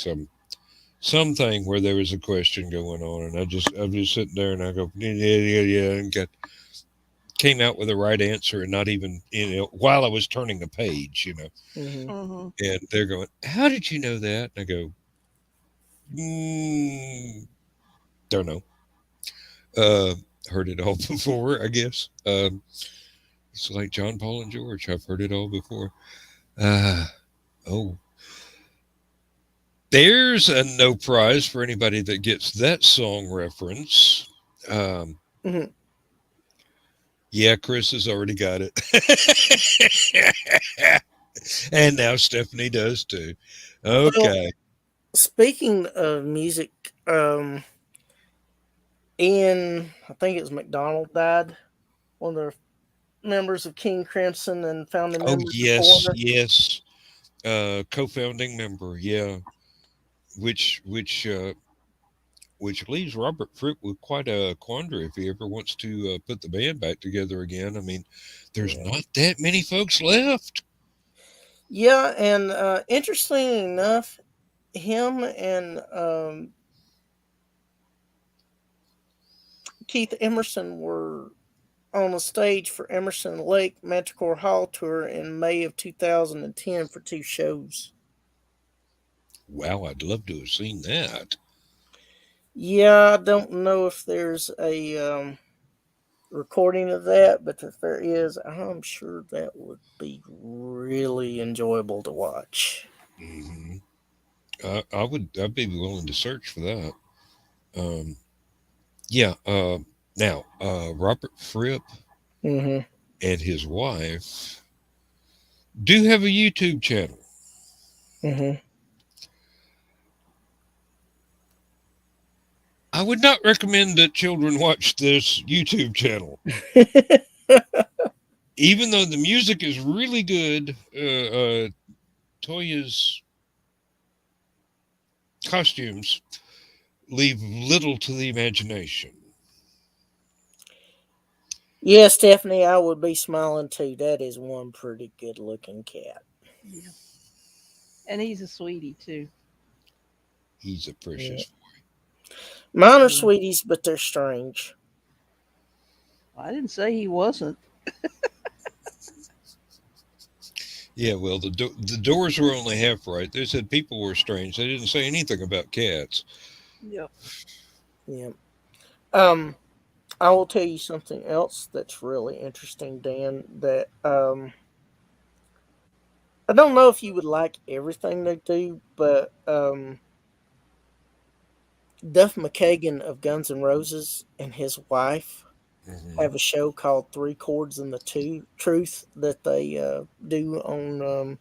something where there was a question going on, and I'm just sitting there and I go yeah, and came out with the right answer, and not even while I was turning a page, Hmm. Mm-hmm. and they're going, "How did you know that?" And I go, don't know. Uh, Heard it all before, I guess. It's like John, Paul, and George. I've heard it all before. Uh, oh, there's a no prize for anybody that gets that song reference. Um, Hmm. yeah, Chris has already got it. And now Stephanie does too. Well, Okay. speaking of music, Ian, I think it was McDonald died. One of the members of King Crimson and founding Oh, members of yes, Foreigner. yes. Co-founding member. Yeah. Which, which, uh, which leaves Robert Fripp with quite a quandary if he ever wants to put the band back together again. I mean, there's Yeah. not that many folks left. Yeah, and interestingly enough, him and Keith Emerson were on a stage for Emerson Lake Manticore Hall tour in May of 2010 for 2 shows. Wow, I'd love to have seen that. Yeah, I don't know if there's a recording of that, but if there is, I'm sure that would be really enjoyable to watch. hmm I'd be willing to search for that. Um, yeah. Now, Robert Fripp Hmm. and his wife do have a YouTube channel. Hmm. I would not recommend that children watch this YouTube channel, even though the music is really good. Toya's costumes leave little to the imagination. Yeah, Stephanie, I would be smiling too. That is one pretty good looking cat. Yeah. And he's a sweetie too. He's a Yeah. precious. Mine are Yeah. sweeties, but they're strange. I didn't say he wasn't. Yeah, well, the doors were only half right. They said people were strange. They didn't say anything about cats. Yep. Yeah. Um, I will tell you something else that's really interesting, Dan. That I don't know if you would like everything they do, but Duff McKagan of Guns N' Roses and his wife hmm have a show called Three Chords and the Truth that they do on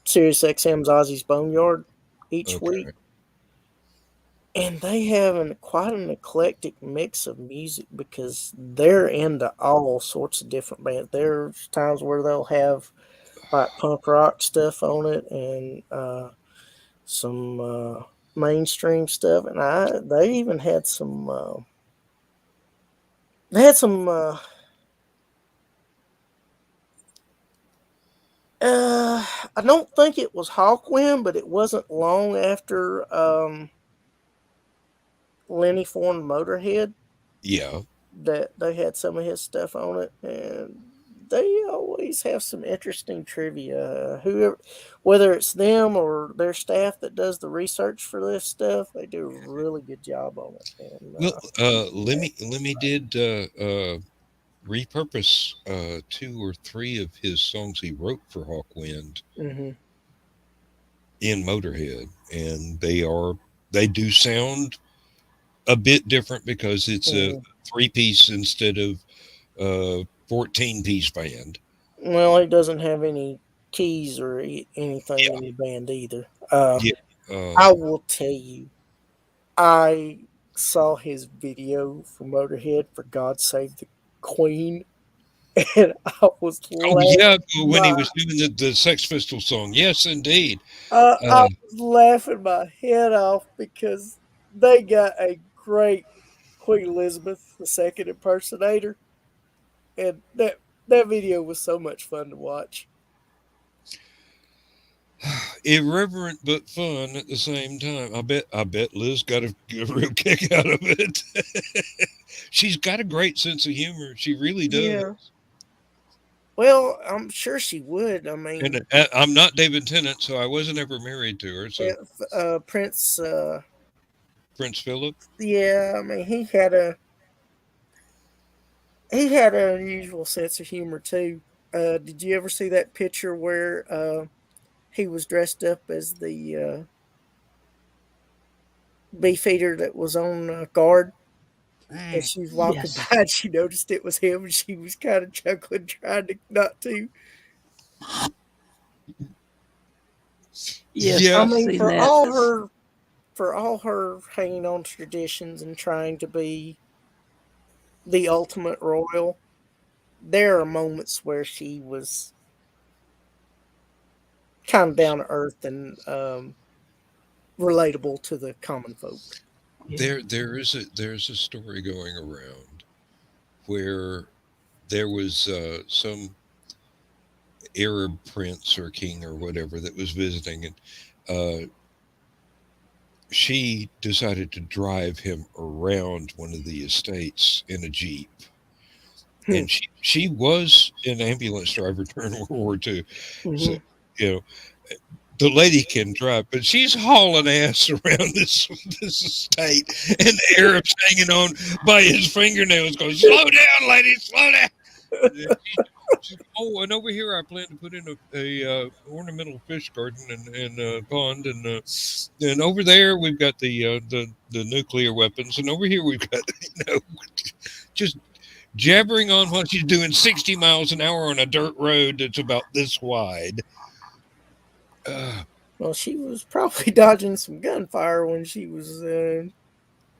Sirius XM's Ozzy's Boneyard each Okay. week. And they have quite an eclectic mix of music because they're into all sorts of different bands. There's times where they'll have like punk rock stuff on it and some mainstream stuff, and they even had some. They had some. I don't think it was Hawkwind, but it wasn't long after Lenny formed Motorhead Yeah. that they had some of his stuff on it, and they always have some interesting trivia. Whoever, whether it's them or their staff that does the research for this stuff, they do a really good job on it. And Well, Lemmy did repurpose two or three of his songs he wrote for Hawkwind hmm in Motorhead, and they do sound a bit different because it's a hmm 3 piece instead of 14-piece band. well, he doesn't have any keys or anything in the band either. Yeah. I will tell you, I saw his video for Motorhead for God Save the Queen, and I was Oh yeah, laughing when he my was doing the Sex Pistol song. Yes, indeed. I Uh, was laughing my head off because they got a great Queen Elizabeth II impersonator, and that video was so much fun to watch. Irreverent but fun at the same time. I bet Liz got a real kick out of it. She's got a great sense of humor. She really does. Yeah. Well, I'm sure she would. I mean, And I'm not David Tennant, so I wasn't ever married to her. So if Prince, Prince Philip. yeah, I mean, he had an unusual sense of humor too. Did you ever see that picture where he was dressed up as the beefeater that was on guard? And Mm, she was walking by Yes. and she noticed it was him and she was kind of chuckling, trying to not to. Yes, I yeah, I've mean, seen that. for all her hanging on to traditions and trying to be the ultimate royal, there are moments where she was kind of down to earth and relatable to the common folk. Yeah. there's a story going around where there was some Arab prince or king or whatever that was visiting, and uh, she decided to drive him around one of the estates in a jeep. Hmm. And she was an ambulance driver during World War II. So, hmm you know, the lady can drive, but she's hauling ass around this estate, and the Arab's hanging on by his fingernails, going, "Slow down, lady, slow down." And then oh, and over here I plan to put in a ornamental fish garden and pond, and over there we've got the nuclear weapons, and over here we've got just jabbering on while she's doing 60 miles an hour on a dirt road that's about this wide. Uh, Well, she was probably dodging some gunfire when she was.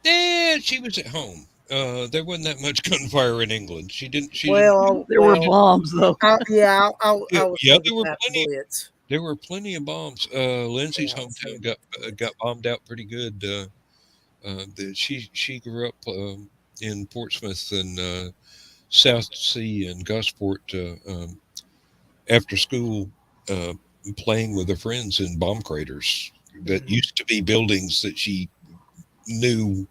yeah, she was at home. There wasn't that much gunfire in England. She didn't. She didn't. There were Well, bombs though. yeah, Yeah, I was yeah, thinking about the Blitz. there were plenty of bombs. Lindsay's Yeah, hometown got bombed out pretty good. She grew up in Portsmouth and South Sea and Gosport after school, uh, playing with her friends in bomb craters that hmm used to be buildings that she knew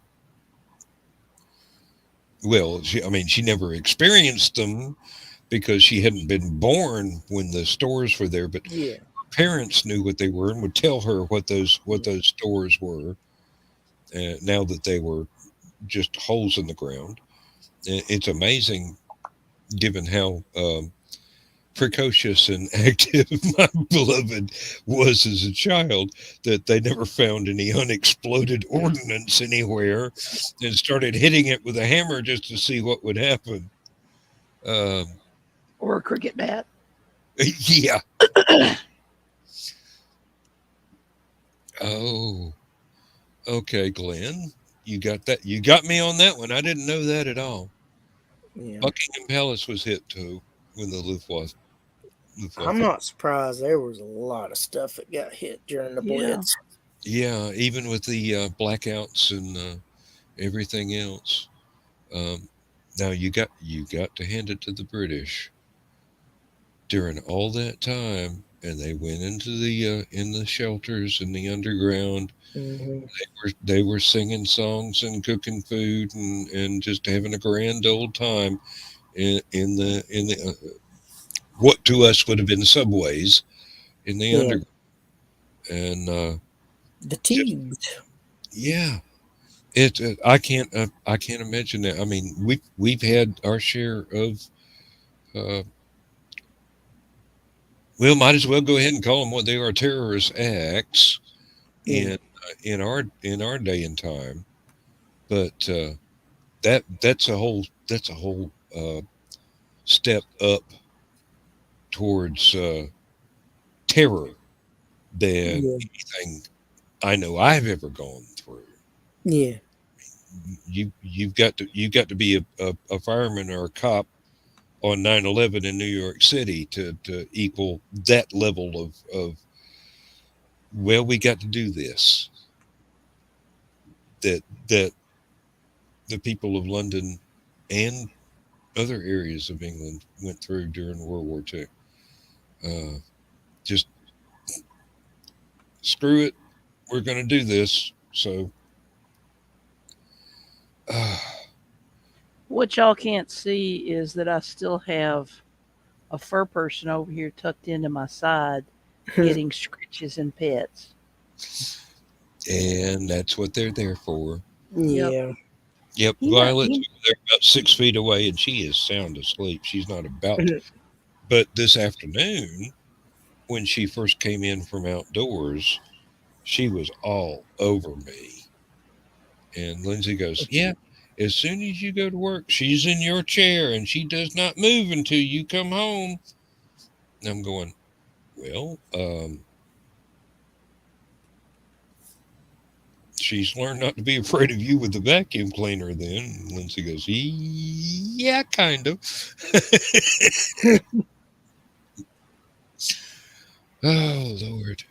well. I mean, she never experienced them because she hadn't been born when the stores were there, but yeah, parents knew what they were and would tell her what yeah. those stores were. Now that they were just holes in the ground, it's amazing, given how precocious and active my beloved was as a child, that they never found any unexploded ordnance anywhere and started hitting it with a hammer just to see what would happen. Um, Or a cricket bat. yeah. Oh. Okay, Glenn, you got that. You got me on that one. I didn't know that at all. Yeah. Buckingham Palace was hit too when the Luftwaffe. I'm Luftwaffe. not surprised. There was a lot of stuff that got hit during the Yeah. Blitz. Yeah, even with the blackouts and everything else. Um, now you got to hand it to the British during all that time, and they went into the in the shelters in the underground. Hmm. They were singing songs and cooking food and just having a grand old time in the what to us would have been subways in the Yeah, underground. And the just Tubes. yeah, I can't imagine that. I mean, we've had our share of uh, well, might as well go ahead and call them what they are, terrorist acts Yeah, in our day and time. But that's a whole step up towards terror than yeah, anything I know I've ever gone through. yeah, You've got to be a fireman or a cop on 9/11 in New York City to equal that level of well, we got to do this that the people of London and other areas of England went through during World War II. Just screw it, we're going to do this. So, uh, What y'all can't see is that I still have a fur person over here tucked into my side getting scritches and pets. and that's what they're there for. Yep. yeah. Yep, He not Violet's he, over there about 6 feet away, and she is sound asleep. She's not about. But this afternoon, when she first came in from outdoors, she was all over me. And Lindsay goes, "Yeah, as soon as you go to work, she's in your chair and she does not move until you come home." And I'm going, "Well, she's learned not to be afraid of you with the vacuum cleaner then." And Lindsay goes, "Yeah, kind of." Oh, Lord.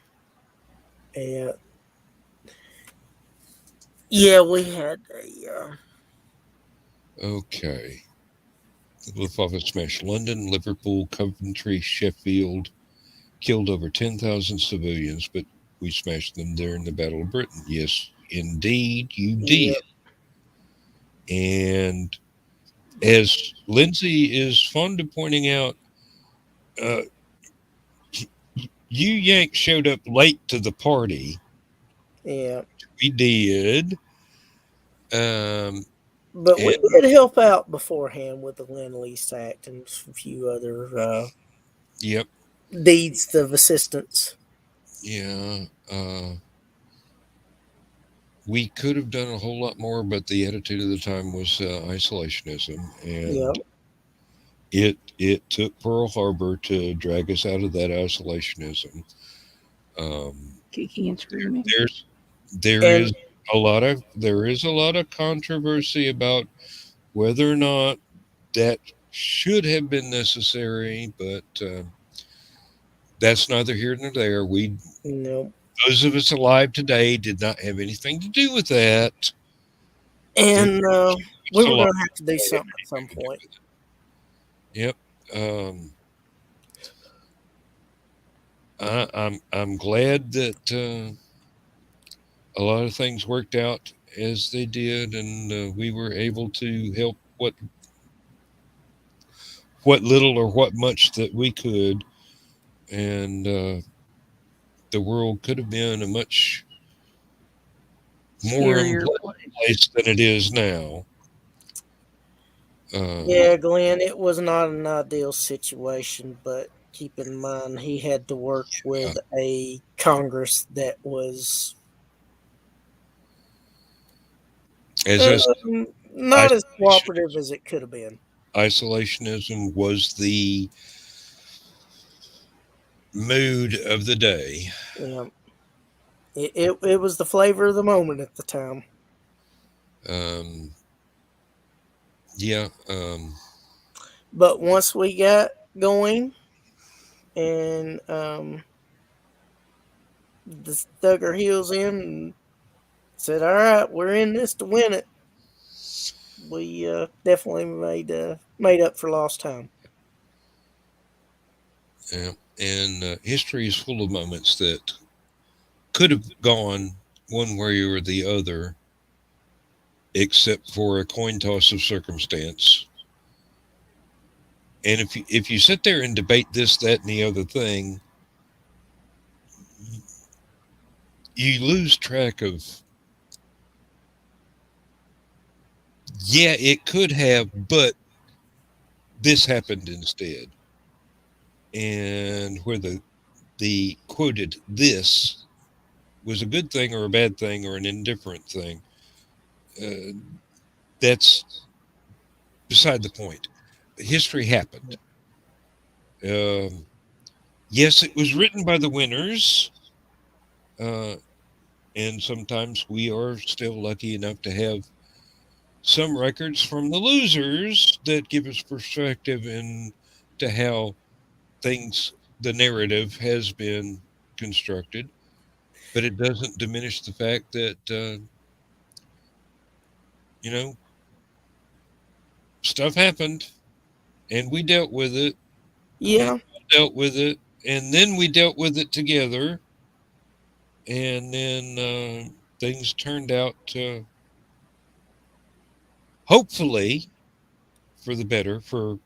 Yeah, yeah. We had a Okay. The Luftwaffe smashed London, Liverpool, Coventry, Sheffield, killed over 10,000 civilians, but we smashed them during the Battle of Britain. Yes, indeed, you did. yeah, And as Lindsay is fond of pointing out, uh, you Yanks showed up late to the party. yeah. We did. Um, But we and did help out beforehand with the Lend Lease Act and a few other yep, deeds of assistance. yeah. We could have done a whole lot more, but the attitude of the time was isolationism, Yep. and it took Pearl Harbor to drag us out of that isolationism. Um, kicking and screaming. there's there And is there is a lot of controversy about whether or not that should have been necessary, but that's neither here nor there. We no. those of us alive today did not have anything to do with that. It And we was a were lot going to have to do more something at some to do point. with it. Yep. I'm glad that a lot of things worked out as they did, and we were able to help what little or what much that we could, and the world could have been a much more Scarier unpleasant place. place than it is now. Um, Yeah, Glenn, it was not an ideal situation, but keep in mind he had to work uh, with a Congress that was as I said, not as isolation, cooperative as it could have been. isolationism was the mood of the day. Yeah. It was the flavor of the moment at the time. Um, yeah. But once we got going and dug our heels in and said, "All right, we're in this to win it," we definitely made up for lost time. Yeah. And history is full of moments that could have gone one way or the other, except for a coin toss of circumstance. And if you sit there and debate this, that, and the other thing, you lose track of, yeah, it could have, but this happened instead. And where the quoted this was a good thing or a bad thing or an indifferent thing, uh, that's beside the point. History happened. Um, yes, it was written by the winners, uh, and sometimes we are still lucky enough to have some records from the losers that give us perspective into how things, the narrative has been constructed. But it doesn't diminish the fact that, you know, stuff happened and we dealt with it and Yeah, dealt with it. And then we dealt with it together. And then things turned out, hopefully, for the better for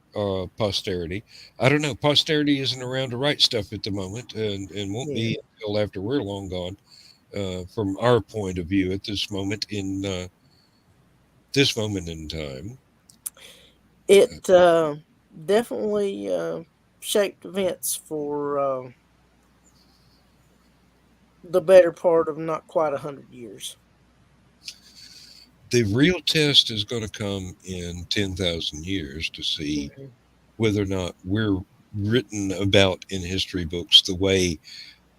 posterity. I don't know. Posterity isn't around to write stuff at the moment and won't yeah. be until after we're long gone, from our point of view at this moment in time. It definitely shaped events for the better part of not quite 100 years. The real test is going to come in 10,000 years to see Mhm. whether or not we're written about in history books the way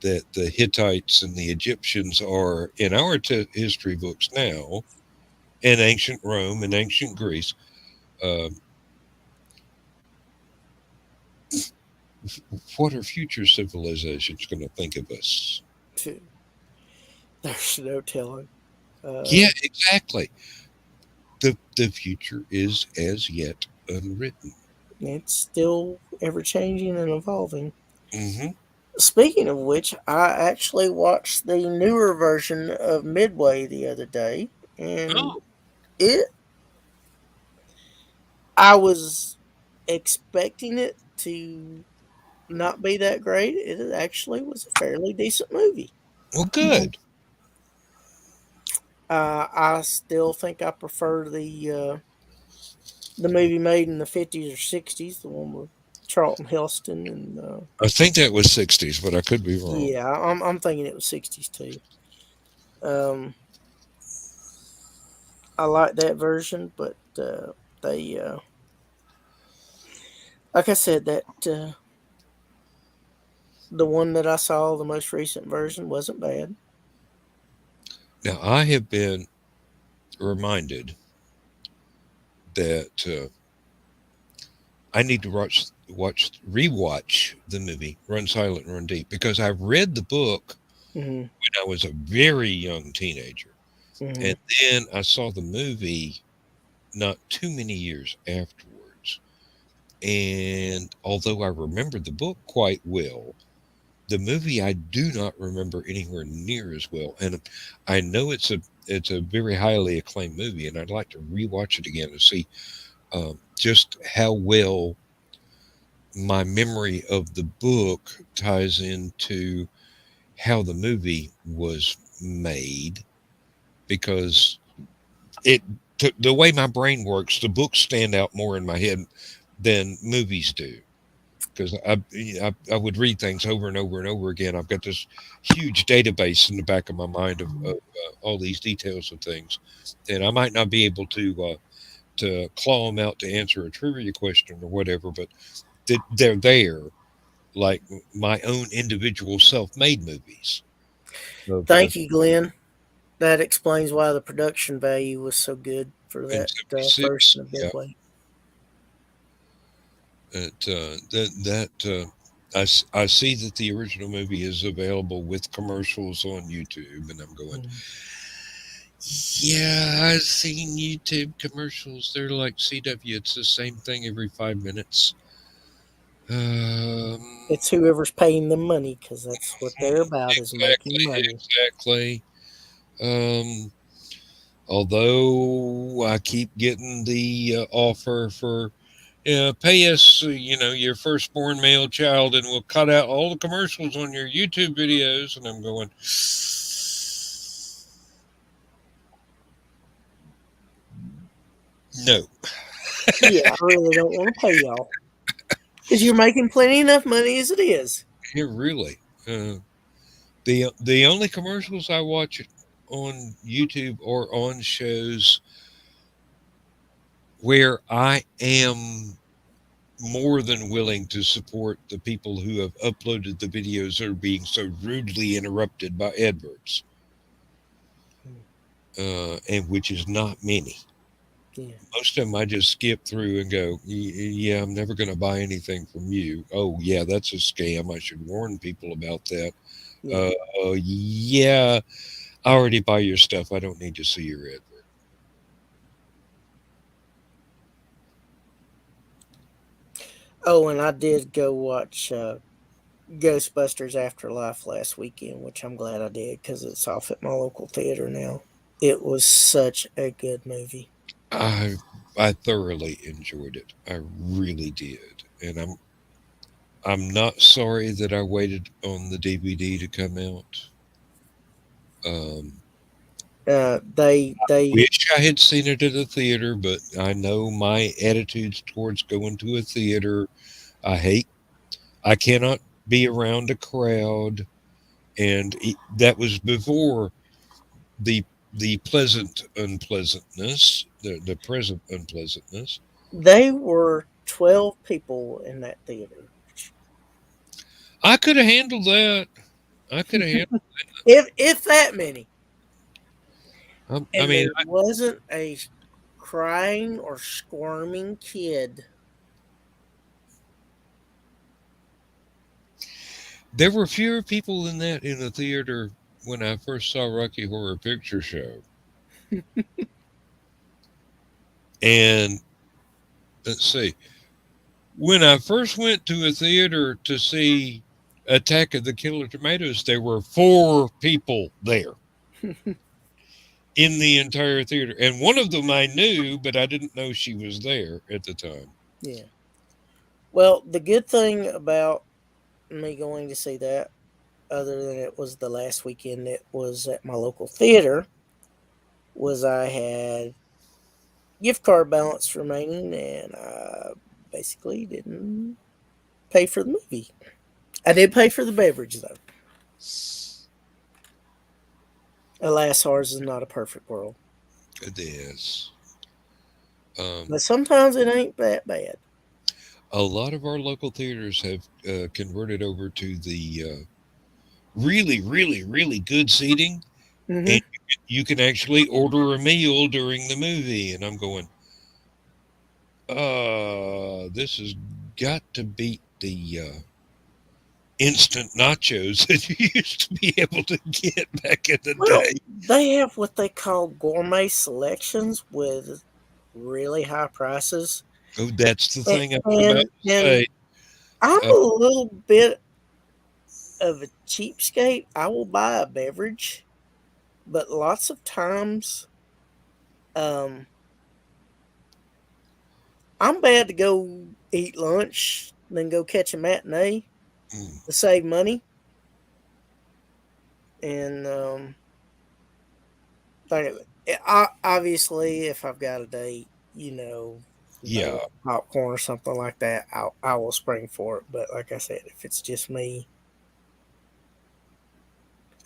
that the Hittites and the Egyptians are in our history books now, and ancient Rome and ancient Greece. Uh, what are future civilizations going to think of us? There's no telling. Yeah, Uh, exactly. The future is as yet unwritten. it's still ever changing and evolving. Hmm. Speaking of which, I actually watched the newer version of Midway the other day, and Oh, it I was expecting it to not be that great. It actually was a fairly decent movie. well, good. I still think I prefer the movie made in the 50s or 60s, the one with Charlton Heston and I think that was 60s, but I could be wrong. yeah, I'm thinking it was 60s too. Um, I like that version, but they like I said that the one that I saw, the most recent version, wasn't bad. Now, I have been reminded that I need to rewatch the movie Run Silent, Run Deep, because I read the book Hmm. when I was a very young teenager. Hmm. And then I saw the movie not too many years afterwards. And although I remember the book quite well, the movie I do not remember anywhere near as well. And I know it's a very highly acclaimed movie, and I'd like to rewatch it again to see just how well my memory of the book ties into how the movie was made, because it the way my brain works, the books stand out more in my head than movies do, because I would read things over and over and over again. I've got this huge database in the back of my mind of all these details of things, and I might not be able to claw them out to answer a trivia question or whatever, but they're there, like my own individual self-made movies. Thank you, Glenn. That explains why the production value was so good for in that first '76. in a Yeah, big way. I see that the original movie is available with commercials on YouTube, and I'm going, Mm. yeah, I've seen YouTube commercials. They're like CW. It's the same thing every 5 minutes. Um, It's whoever's paying them money because that's what they're about is making exactly, money. exactly. Um, although I keep getting the offer for, yeah, pay us, your firstborn male child, and we'll cut out all the commercials on your YouTube videos. And I'm going, no, Yeah, I really don't want to pay y'all because you're making plenty enough money as it is. here really. The only commercials I watch on YouTube or on shows where I am more than willing to support the people who have uploaded the videos that are being so rudely interrupted by adverts, and which is not many. Yeah, Most of them I just skip through and go, Yeah, I'm never going to buy anything from you. Oh, yeah, that's a scam. I should warn people about that. yeah. Uh, yeah, I already buy your stuff. I don't need to see your advert. Oh, and I did go watch Ghostbusters Afterlife last weekend, which I'm glad I did because it's off at my local theater now. It was such a good movie. I I thoroughly enjoyed it. I really did, and I'm not sorry that I waited on the DVD to come out. Um, They wish I had seen it at a theater, but I know my attitudes towards going to a theater. I hate. I cannot be around a crowd, and that was before the the pleasant unpleasantness, the present unpleasantness. they were 12 people in that theater. I could have handled that. I could have handled. If that many. I And mean, there wasn't a crying or squirming kid. there were fewer people than that in the theater when I first saw Rocky Horror Picture Show. And let's see, when I first went to a theater to see Attack of the Killer Tomatoes, there were four people there in the entire theater. And one of them I knew, but I didn't know she was there at the time. Yeah. Well, the good thing about me going to see that, other than it was the last weekend it was at my local theater, was I had gift card balance remaining and I basically didn't pay for the movie. I did pay for the beverage though. Alas, ours is not a perfect world. It is. Um, But sometimes it ain't that bad. a lot of our local theaters have converted over to the really, really, really good seating, Hmm. and you can actually order a meal during the movie. And I'm going, this has got to beat the instant nachos that you used to be able to get back in the Well, day. they have what they call gourmet selections with really high prices. Oh, that's the And thing I was about and, to and say. I'm Uh, a little bit of a cheapskate. I will buy a beverage, but lots of times um I'm bad to go eat lunch then go catch a matinee mm, to save money. And like, obviously if I've got a date, they yeah, want popcorn or something like that, I will spring for it. But like I said, if it's just me,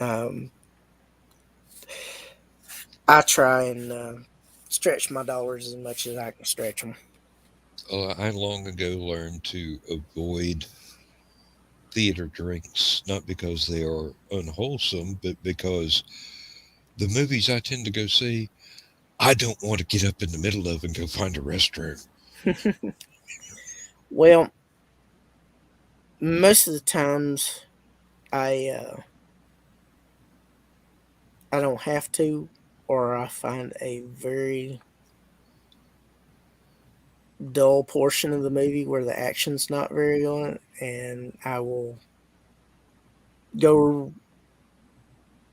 um, I try and stretch my dollars as much as I can stretch them. I long ago learned to avoid theater drinks, not because they are unwholesome, but because the movies I tend to go see, I don't want to get up in the middle of and go find a restroom. Well, most of the times I I don't have to, or I find a very dull portion of the movie where the action's not very on, and I will go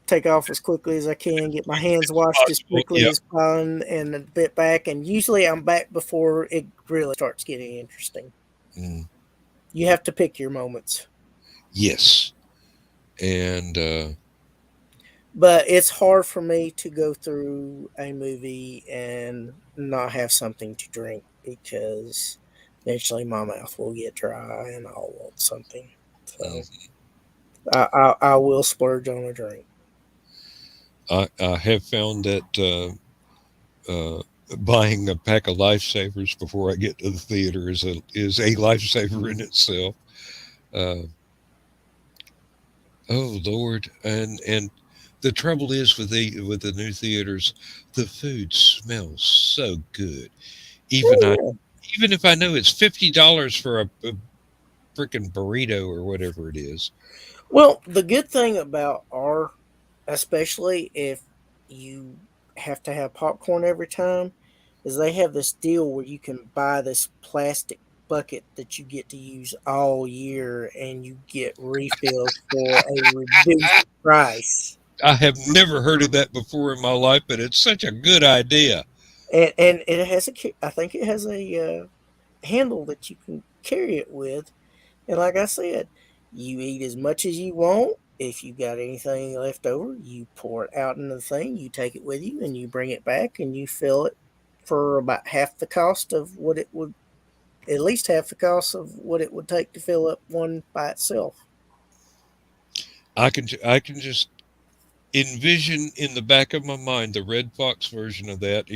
take off as quickly as I can, get my hands washed as Possible. quickly Yeah. as fun, and a bit back. And usually I'm back before it really starts getting interesting. Mm, You have to pick your moments. yes. And But it's hard for me to go through a movie and not have something to drink because eventually my mouth will get dry and I'll want something. So mm, I will splurge on a drink. I have found that buying a pack of lifesavers before I get to the theater is a lifesaver in itself. Uh, oh Lord, and the trouble is with the new theaters, the food smells so good. Even I Yeah. even if I know it's $50 for a freaking burrito or whatever it is. Well, the good thing about our, especially if you have to have popcorn every time, is they have this deal where you can buy this plastic bucket that you get to use all year and you get refills for a reduced price. I have never heard of that before in my life, but it's such a good idea. And it has I think it has a handle that you can carry it with. And like I said, you eat as much as you want. If you got anything left over, you pour it out in the thing, you take it with you, and you bring it back and you fill it for about half the cost of what it would, at least half the cost of what it would take to fill up one by itself. I can just envision in the back of my mind the Red Fox version of that.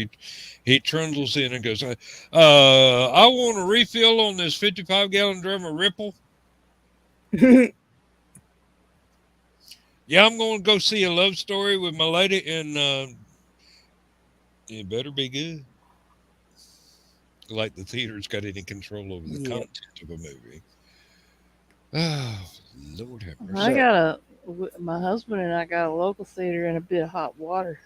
He trundles in and goes, I want a refill on this 55-gallon drum of Ripple. Yeah, I'm going to go see a love story with my lady, and it better be good. Like the theater's got any control over the Yeah. content of a movie. Oh, Lord have I mercy. So, got my husband and I got a local theater and a bit of hot water.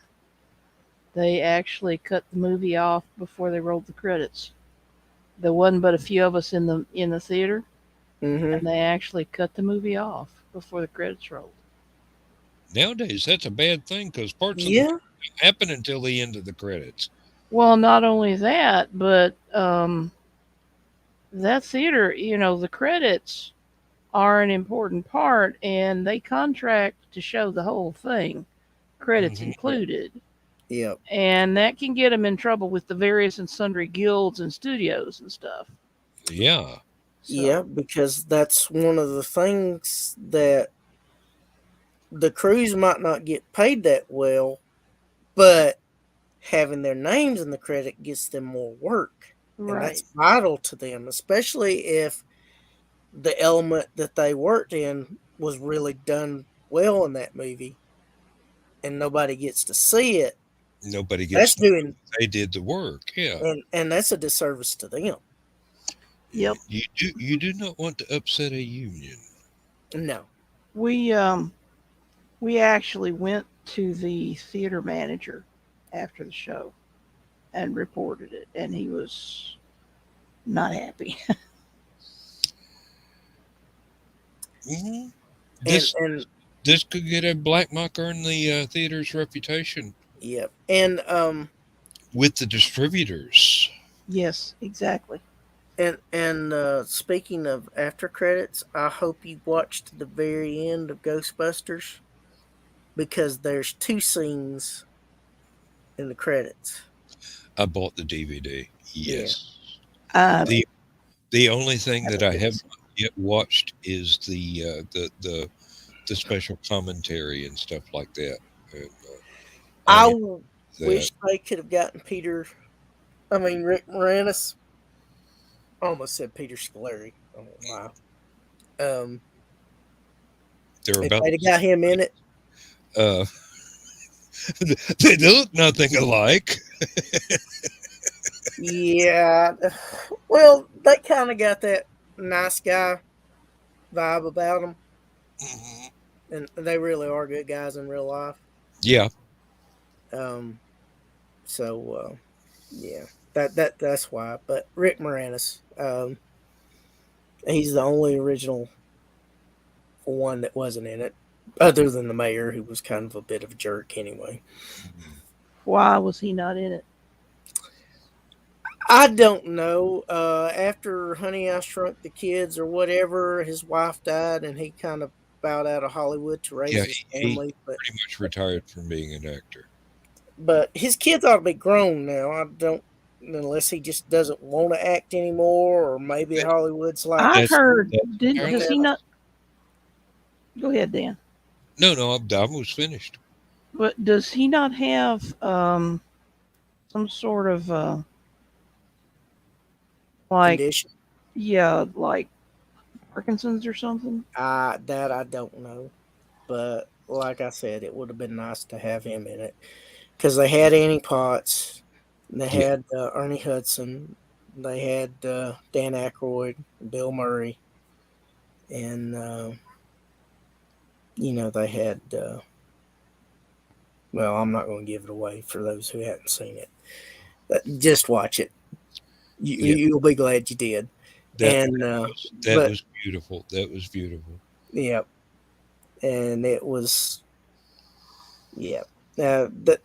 They actually cut the movie off before they rolled the credits. There wasn't but a few of us in the theater, hmm and they actually cut the movie off before the credits rolled. Nowadays, that's a bad thing because parts of the movie yeah, don't happen until the end of the credits. Well, not only that, but that theater, the credits are an important part, and they contract to show the whole thing, credits Hmm. included. yeah, And that can get them in trouble with the various and sundry guilds and studios and stuff. Yeah. yeah, So, because that's one of the things that the crews might not get paid that well, but having their names in the credit gets them more work. And right. that's vital to them, especially if the element that they worked in was really done well in that movie and nobody gets to see it. Nobody That's gets to know doing they did the work. Yeah. and that's a disservice to them. Yep. You do not want to upset a union. No. We we actually went to the theater manager after the show and reported it, and he was not happy. Hmm. And This and this could get a black mark on the theater's reputation yeah. And with the distributors. Yes, exactly. speaking of after credits, I hope you watched the very end of Ghostbusters because there's two scenes in the credits. I bought the DVD. Yeah. Yes. I the The only thing that haven't I been. have not yet watched is the special commentary and stuff like that. And, I I am that. wish they could have gotten Rick Moranis. I almost said Peter Scolari. I don't know why. They're If about they'd have got him in it, uh, they look nothing alike. yeah. Well, they kind of got that nice guy vibe about them, Mhm. and they really are good guys in real life. Yeah, Um, so yeah, that's why. But Rick Moranis, he's the only original one that wasn't in it, other than the mayor, who was kind of a bit of a jerk anyway. Why was he not in it? I don't know. After Honey, I Shrunk the Kids or whatever, his wife died, and he kind of bowed out of Hollywood to raise yeah. his He family. pretty much retired from being an actor. But his kids ought to be grown now. I don't, unless he just doesn't want to act anymore, or maybe That, Hollywood's like, I've that's heard. that's entirely. Does he not? Go ahead, Dan. No, no, I was finished. But does he not have some sort of like condition. like Parkinson's or something? That I don't know. But like I said, it would have been nice to have him in it because they had Annie Potts, they Yeah, had Ernie Hudson, they had Dan Aykroyd, Bill Murray, and they had. Well, I'm not going to give it away for those who hadn't seen it. Just watch it. yeah. You'll be glad you did. That And that but was beautiful. That was beautiful. yeah, and it was that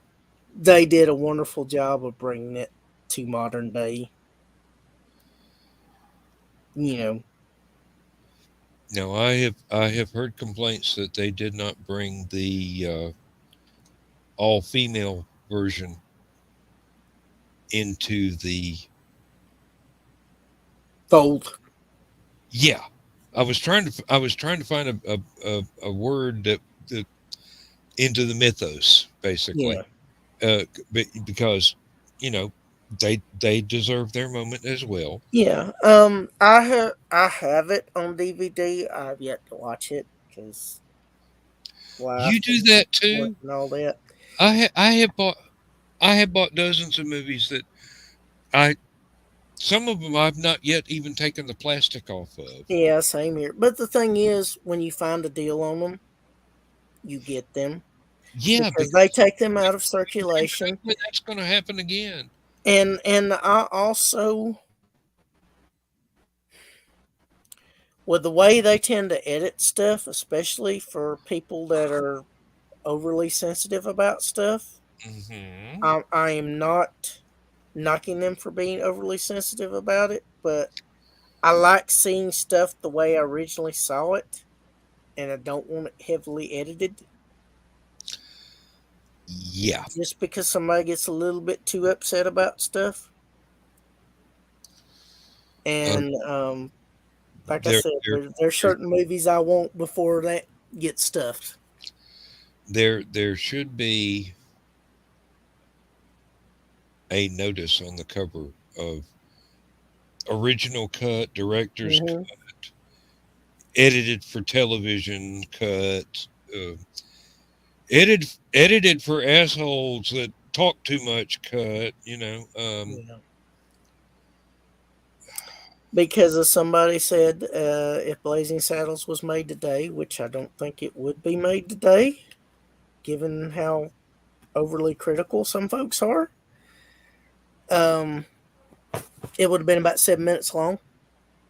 they did a wonderful job of bringing it to modern day. You know, Now I have heard complaints that they did not bring the all female version into the. fold. Yeah, I was trying to find a word that into the mythos basically, Yeah, because you know they deserve their moment as well. yeah. I have it on DVD. I've yet to watch it because You life do and that work too. and all that. I have bought dozens of movies that I some of them I've not yet even taken the plastic off of. Yeah, same here. But the thing is, when you find a deal on them, you get them Yeah, because they because take them out of circulation. exactly that's going to happen again. And I also, with the way they tend to edit stuff, especially for people that are overly sensitive about stuff, Hmm. I am not knocking them for being overly sensitive about it, but I like seeing stuff the way I originally saw it, and I don't want it heavily edited. Yeah, Just because somebody gets a little bit too upset about stuff. uh, And like I there, said, there, there's there, certain movies I want before that gets stuffed. there should be a notice on the cover of original cut, director's cut, Hmm. edited for television cut, uh, edited for assholes that talk too much cut. Yeah. Because as somebody said, if Blazing Saddles was made today, which I don't think it would be made today, given how overly critical some folks are, um, it would have been about 7 minutes long.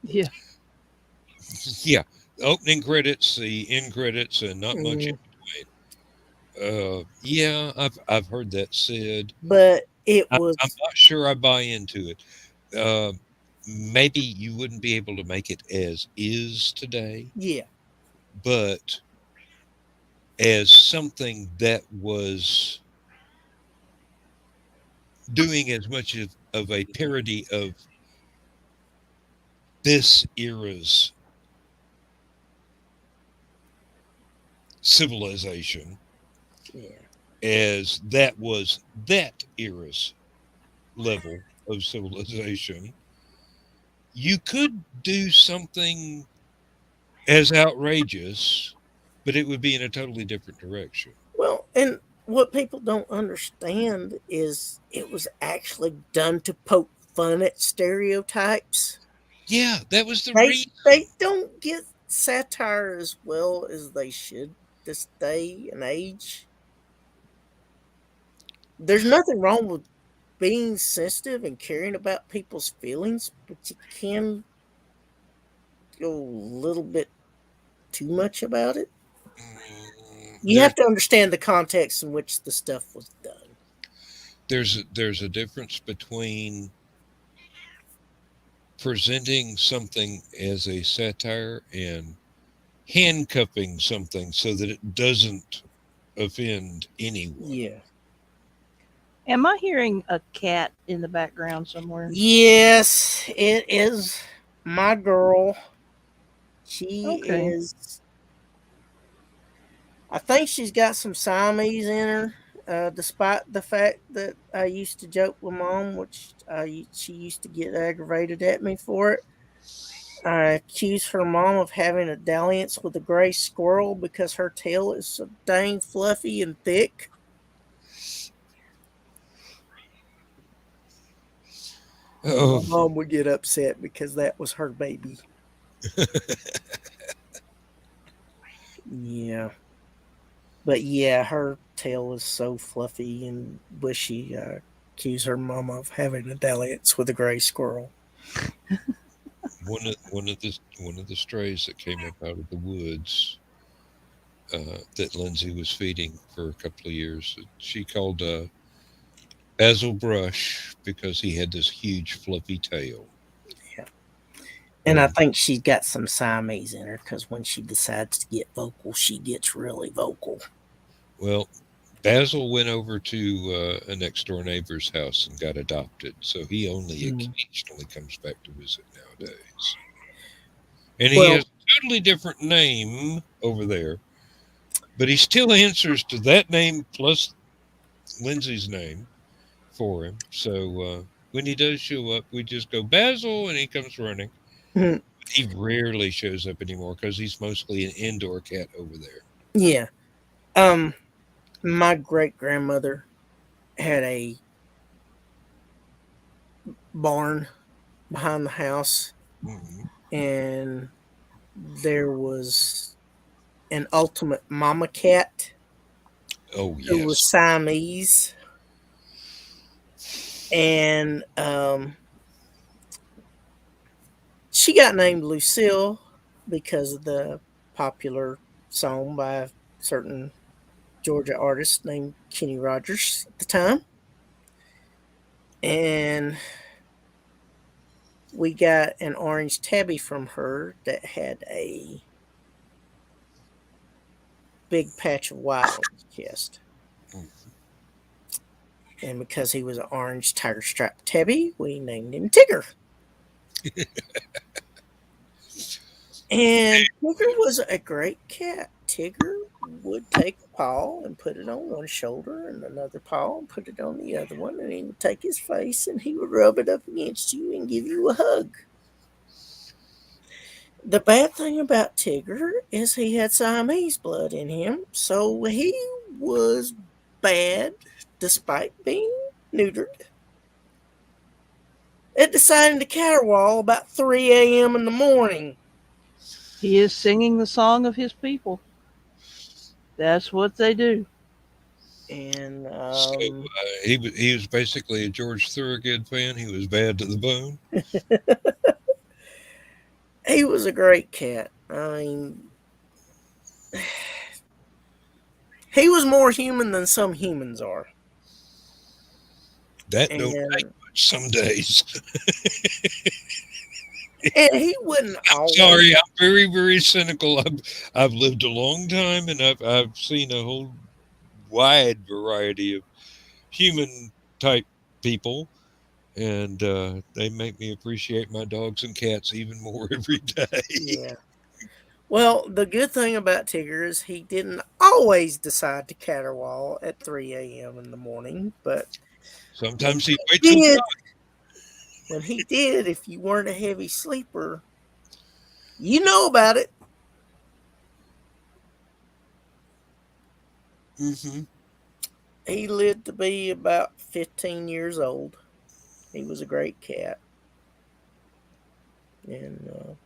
Yeah. Yeah, opening credits, the end credits, and not much in Mm, between. Yeah, I've heard that said. but it I'm was, not sure I buy into it. Uh, Maybe you wouldn't be able to make it as is today, yeah, but as something that was doing as much of a parody of this era's civilization yeah, as that was that era's level of civilization, you could do something as outrageous, but it would be in a totally different direction. Well, and what people don't understand is it was actually done to poke fun at stereotypes. Yeah, that was the They reason. they don't get satire as well as they should this day and age. There's nothing wrong with being sensitive and caring about people's feelings, but you can go a little bit too much about it. You There's have to understand the context in which the stuff was done. there's a difference between presenting something as a satire and handcuffing something so that it doesn't offend anyone. Yeah. Am I hearing a cat in the background somewhere? Yes, it is my girl. She Okay. is. I think she's got some Siamese in her. Despite the fact that I used to joke with mom, which she used to get aggravated at me for it. I accuse her mom of having a dalliance with a gray squirrel because her tail is so dang fluffy and thick. And my Oh, mom would get upset because that was her baby. Yeah. But yeah, her tail is so fluffy and bushy. I accuse her mom of having a dalliance with a gray squirrel. one of the strays that came up out of the woods that Lindsay was feeding for a couple of years. She called Basil Brush because he had this huge fluffy tail. Yeah. And I And think she's got some Siamese in her because when she decides to get vocal, she gets really vocal. well, Basil went over to a next door neighbor's house and got adopted, so he only Mm. occasionally comes back to visit nowadays. And he has Well, a totally different name over there, but he still answers to that name plus Lindsay's name for him. So when he does show up, we just go Basil, and he comes running. He rarely shows up anymore because he's mostly an indoor cat over there. yeah. Um, my great grandmother had a barn behind the house, Mhm. and there was an ultimate mama cat Oh who was yes. Siamese, and she got named Lucille because of the popular song by a certain Georgia artist named Kenny Rogers at the time. And we got an orange tabby from her that had a big patch of white on his chest. And because he was an orange tiger striped tabby, we named him Tigger. And Tigger was a great cat. Tigger would take a paw and put it on one shoulder and another paw and put it on the other one. And he would take his face and he would rub it up against you and give you a hug. The bad thing about Tigger is he had Siamese blood in him, so he was bad despite being neutered. It decided to caterwaul about 3 a.m. in the morning. He is singing the song of his people. That's what they do. And So he was basically a George Thorogood fan. He was bad to the bone. he was a great cat. I mean, he was more human than some humans are. That don't take And much some days. and he wouldn't always. Sorry, I'm very, very cynical. I've lived a long time, and I've seen a whole wide variety of human type people, and they make me appreciate my dogs and cats even more every day. Yeah. Well, the good thing about Tigger is he didn't always decide to caterwaul at 3 a.m. in the morning, but when Sometimes he'd wait he till did, 5. when he did, if you weren't a heavy sleeper, you know about it. Mm-hmm. He lived to be about 15 years old. He was a great cat. And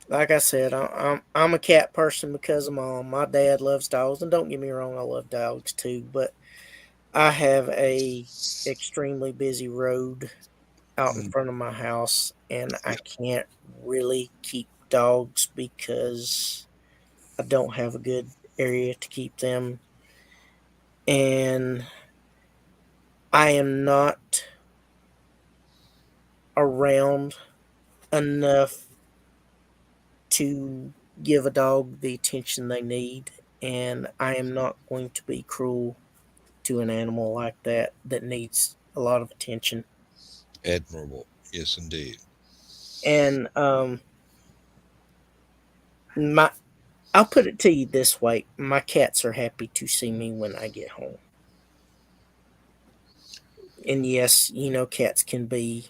like I said, I'm a cat person because of mom. My dad loves dogs, and don't get me wrong, I love dogs too. But I have a extremely busy road out in Mm. front of my house, and I Yeah. can't really keep dogs because I don't have a good area to keep them, and I am not around enough to give a dog the attention they need, and I am not going to be cruel to an animal like that needs a lot of attention. Admirable. Yes, indeed. And my I'll put it to you this way: my cats are happy to see me when I get home. And yes, cats can be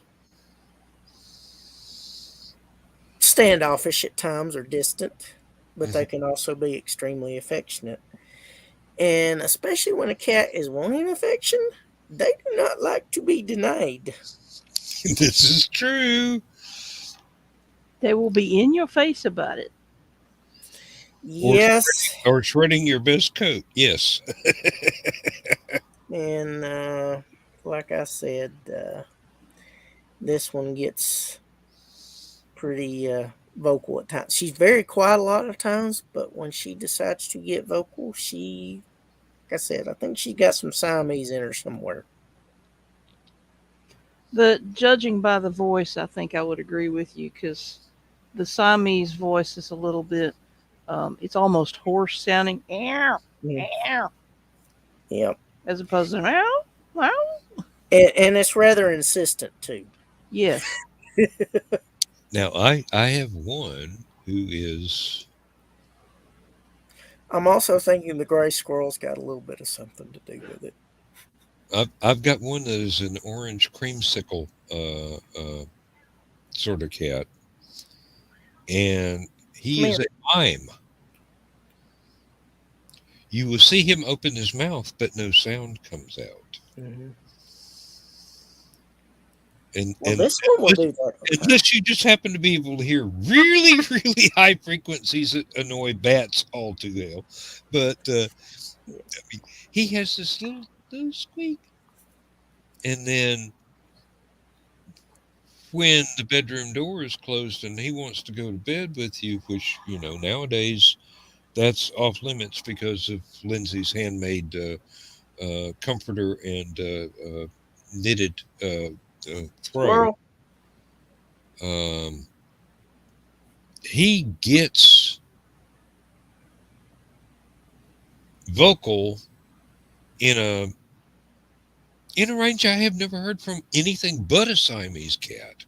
standoffish at times or distant, but they Mhm. can also be extremely affectionate. And especially when a cat is wanting affection, they do not like to be denied. This is true. They will be in your face about it. Yes, Or shredding your best coat. Yes. and like I said, this one gets pretty vocal at times. She's very quiet a lot of times, but when she decides to get vocal, like I said, I think she got some Siamese in her somewhere. But judging by the voice, I think I would agree with you because the Siamese voice is a little bit, it's almost hoarse sounding, "Meow, Mm, meow," yeah, as opposed to meow, meow. and it's rather insistent too. Yes. Now I have one who is I'm also thinking the gray squirrel's got a little bit of something to do with it. I've got one that is an orange creamsicle sort of cat, and Come he is here. a mime. You will see him open his mouth, but no sound comes out. Hmm. Well, And this one will do that at times. unless you just happen to be able to hear really, really high frequencies that annoy bats all too well. But Yeah. I mean, he has this little squeak. And then when the bedroom door is closed and he wants to go to bed with you, which, nowadays that's off limits because of Lindsay's handmade comforter and knitted throw. Squirrel. Um, he gets vocal in a range I have never heard from anything but a Siamese cat.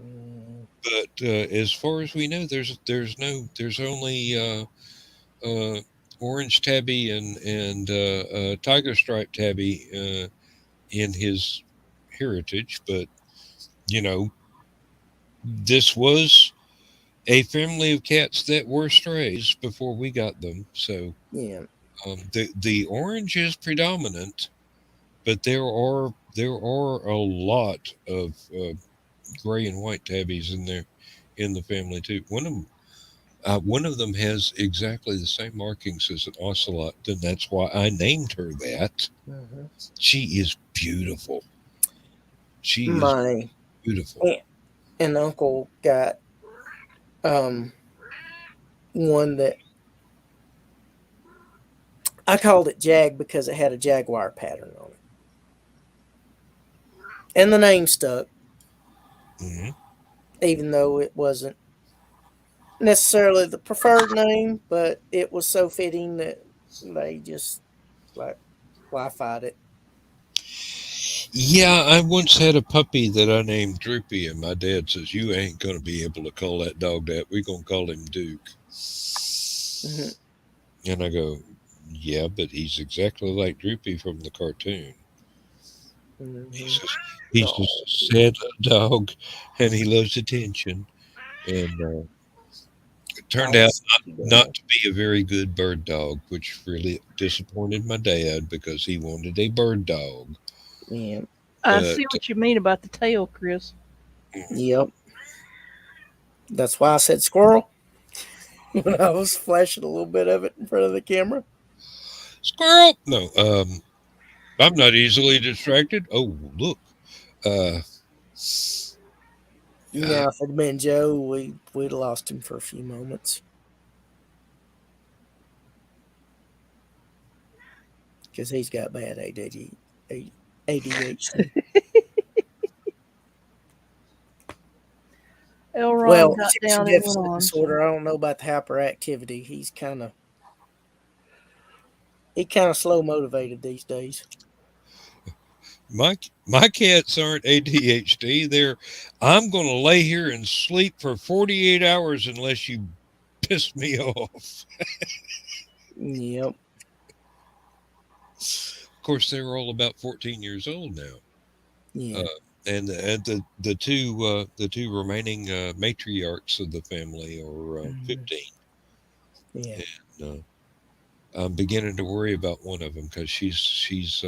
Mm, But as far as we know, there's only uh, orange tabby and tiger stripe tabby in his heritage. But you know, this was a family of cats that were strays before we got them. So yeah. the orange is predominant, but there are a lot of gray and white tabbies in there in the family too. One of them has exactly the same markings as an ocelot, and that's why I named her that. Hmm. She is beautiful. She is My beautiful. aunt and uncle got um one that I called it Jag because it had a jaguar pattern on it, and the name stuck, Hmm. even though it wasn't necessarily the preferred name, but it was so fitting that they just like Wi-Fi'd it. Yeah, I once had a puppy that I named Droopy, and my dad says, "You ain't going to be able to call that dog that. We're going to call him Duke." Hmm. And I go, "Yeah, but he's exactly like Droopy from the cartoon. Hmm. He's just, he's Oh, just a sad dog, and he loves attention." And Turned out not to be a very good bird dog, which really disappointed my dad because he wanted a bird dog. Yeah. I But see what you mean about the tail, Chris. Yep. That's why I said squirrel when I was flashing a little bit of it in front of the camera. squirrel, no, I'm not easily distracted. Oh, look, uh, Now, if it had been Joe, we'd lost him for a few moments because he's got bad ADHD. Elron Well, got attention down and went deficit on. disorder. I don't know about the hyperactivity. He kind of slow motivated these days. my cats aren't ADHD. I'm going to lay here and sleep for 48 hours unless you piss me off. Yep. Of course, they're all about 14 years old now. Yeah. The two remaining matriarchs of the family are 15. Yeah. And, I'm beginning to worry about one of them because she's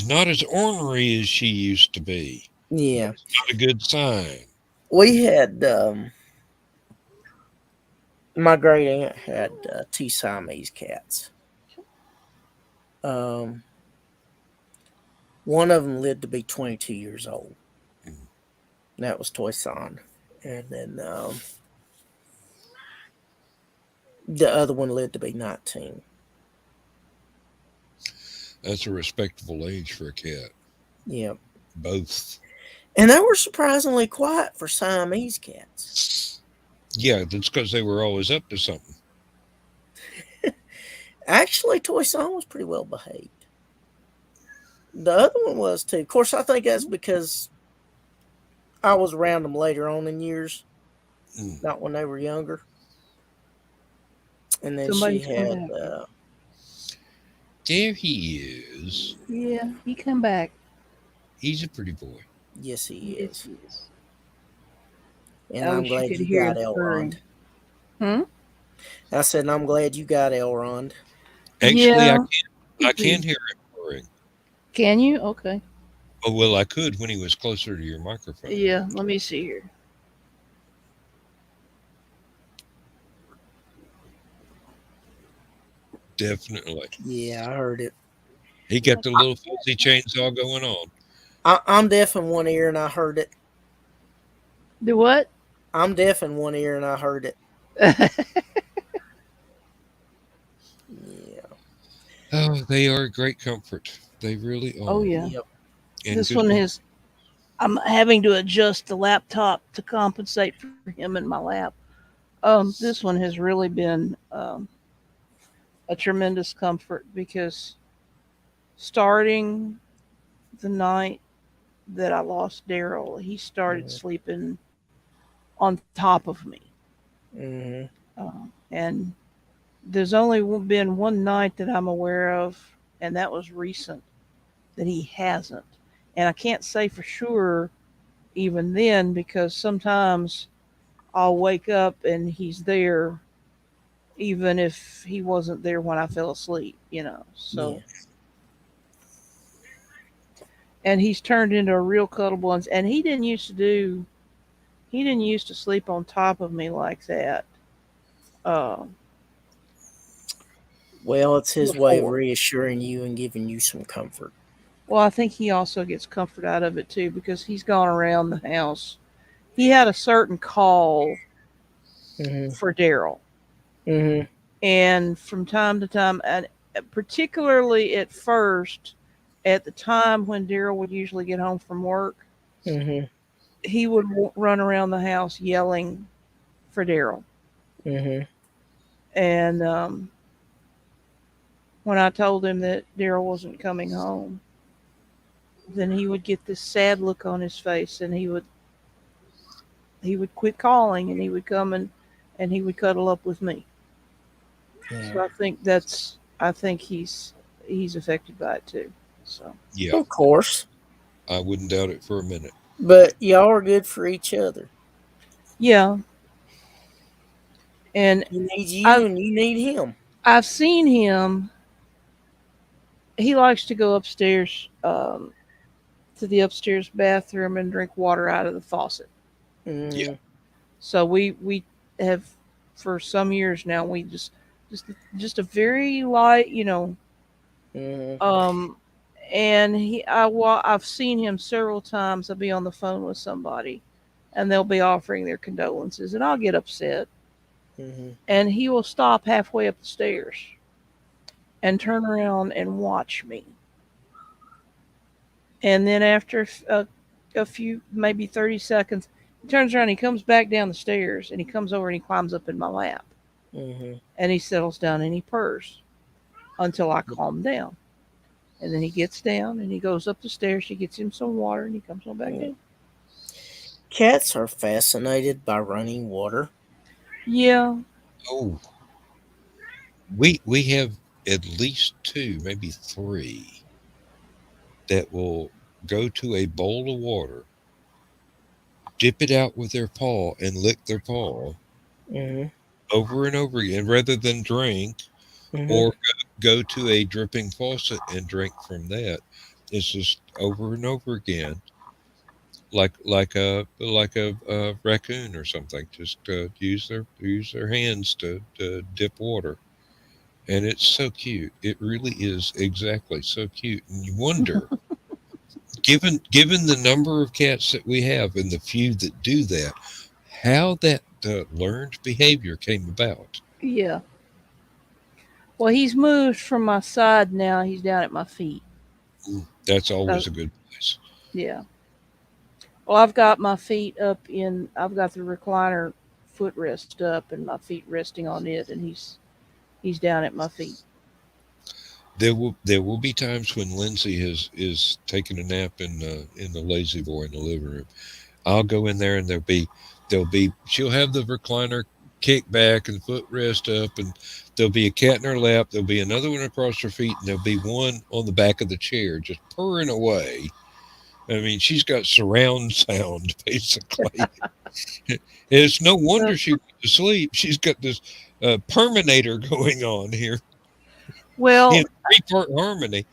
not as ornery as she used to be. Yeah. It's not a good sign. We had my great aunt had two Siamese cats. Um, one of them lived to be 22 years old. Mm. That was Toy-san. And then the other one lived to be 19. That's a respectable age for a cat. Yep. Both. And they were surprisingly quiet for Siamese cats. Yeah, that's because they were always up to something. Actually, Toy-san was pretty well behaved. The other one was too. Of course, I think that's because I was around them later on in years, not when they were younger. And then Somebody's she had. come back. There he is. Yeah, he come back. He's a pretty boy. Yes, he is. He is. And I I'm wish you glad could you hear got him purring. Elrond. I said, I'm glad you got Elrond. Actually, Yeah, I can hear him purring. Can you? Okay. Oh, well, I could when he was closer to your microphone. Yeah, let me see here. Definitely. Yeah, I heard it. He got the little fuzzy chainsaw going on. I'm deaf in one ear and I heard it. Do what? I'm deaf in one ear and I heard it. Yeah. Oh, they are a great comfort. They really are. Oh yeah. Yep. And This good one com- is. I'm having to adjust the laptop to compensate for him in my lap. This one has really been a tremendous comfort because starting the night that I lost Daryl, he started sleeping on top of me. Mm-hmm. And there's only been one night that I'm aware of, and that was recent, that he hasn't. And I can't say for sure even then because sometimes I'll wake up and he's there even if he wasn't there when I fell asleep, you know. So Yeah. and he's turned into a real cuddle ones and he didn't used to sleep on top of me like that. Uh, Well, it's his way of before. reassuring you and giving you some comfort. Well, I think he also gets comfort out of it too because he's gone around the house. He had a certain call for Daryl. Mm-hmm. And from time to time, and particularly at first, at the time when Daryl would usually get home from work, Mm-hmm. he would run around the house yelling for Daryl. Mm-hmm. And when I told him that Daryl wasn't coming home, then he would get this sad look on his face, and he would quit calling, and he would come and he would cuddle up with me. Yeah. So I think he's affected by it too. So Yeah, Of course. I wouldn't doubt it for a minute. But y'all are good for each other. Yeah, and He needs you I've and you need him. I've seen him. He likes to go upstairs to the upstairs bathroom and drink water out of the faucet. Yeah. Mm-hmm. So we have for some years now. We just just a very light, Mm-hmm. um, and I've seen him several times. I'll be on the phone with somebody, and they'll be offering their condolences, and I'll get upset, Mm-hmm. and he will stop halfway up the stairs and turn around and watch me. And then after a few, maybe 30 seconds, he turns around, he comes back down the stairs, and he comes over and he climbs up in my lap. Mm-hmm. And he settles down and he purrs until I calm down. And then he gets down and he goes up the stairs. She gets him some water and he comes on back Mm. down. Cats are fascinated by running water. Yeah, Oh, we have at least two, maybe three, that will go to a bowl of water, dip it out with their paw, and lick their paw Mm-hmm. over and over again, rather than drink Mm-hmm. or go to a dripping faucet and drink from that. It's just over and over again, like a raccoon or something. Just use their hands to dip water, and it's so cute. It really is exactly so cute, and you wonder, given the number of cats that we have and the few that do that, how that learned behavior came about. yeah. Well, he's moved from my side now. He's down at my feet. That's Uh, always a good place. yeah. Well, I've got my feet up in, I've got the recliner footrest up and my feet resting on it, and he's down at my feet. There will be times when Lindsay is taking a nap in the lazy boy in the living room. I'll go in there and there'll be she'll have the recliner kick back and footrest up, and there'll be a cat in her lap. There'll be another one across her feet, and there'll be one on the back of the chair just purring away. I mean, she's got surround sound basically. It's no Uh, wonder she went to sleep. She's got this perminator going on here in well, 3-part harmony.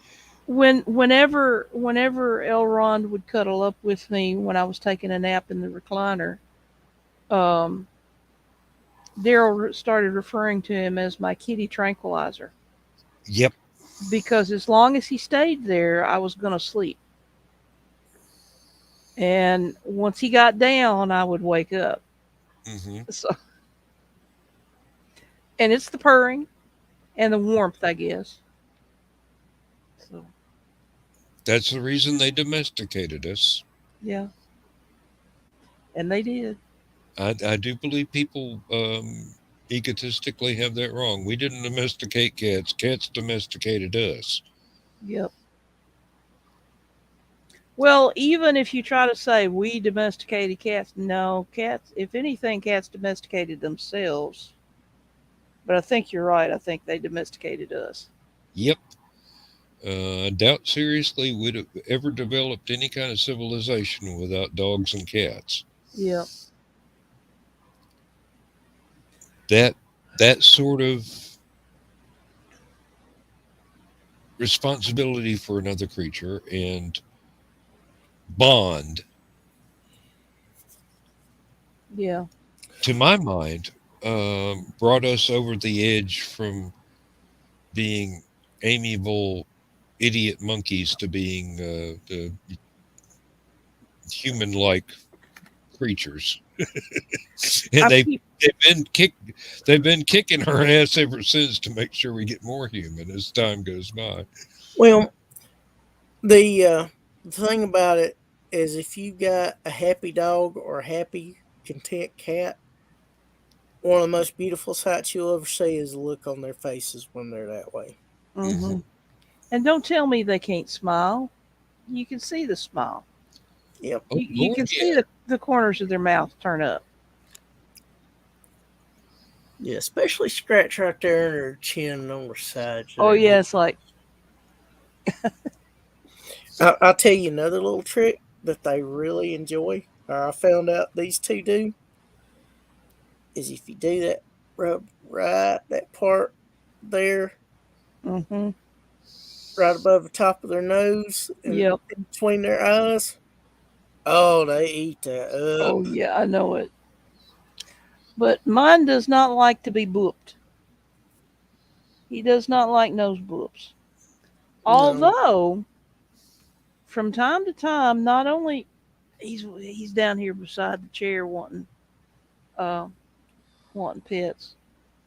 whenever Elrond would cuddle up with me when I was taking a nap in the recliner, um, Daryl started referring to him as my kitty tranquilizer Yep. because as long as he stayed there, I was going to sleep. And once he got down, I would wake up. Hmm. So, and it's the purring and the warmth, I guess. So, That's the reason they domesticated us. yeah, and they did. I do believe people egotistically have that wrong. We didn't domesticate cats. Cats domesticated us. Yep. Well, even if you try to say we domesticated cats, no, cats, if anything, cats domesticated themselves. But I think you're right. I think they domesticated us. Yep. I doubt seriously we'd have ever developed any kind of civilization without dogs and cats. Yep. That that sort of responsibility for another creature and bond, Yeah. to my mind, brought us over the edge from being amiable idiot monkeys to being the human-like creatures, and I keep they've been kick they've been kicking our ass ever since to make sure we get more human as time goes by. Well, the thing about it is, if you got a happy dog or a happy, content cat, one of the most beautiful sights you'll ever see is the look on their faces when they're that way. Hmm. hmm And don't tell me they can't smile. You can see the smile. Yep. Oh You Lord, can yeah. see the corners of their mouth turn up. Yeah, especially scratch right there in their chin and on their sides Oh there. yeah, it's like I'll tell you another little trick that they really enjoy. I found out these two do. is if you do that, rub right that part there, Mm-hmm. right above the top of their nose and Yep. in between their eyes. Oh, they eat that up. Oh yeah, I know it. But mine does not like to be booped. He does not like nose boops. No. Although, from time to time, not only he's down here beside the chair uh wanting pets.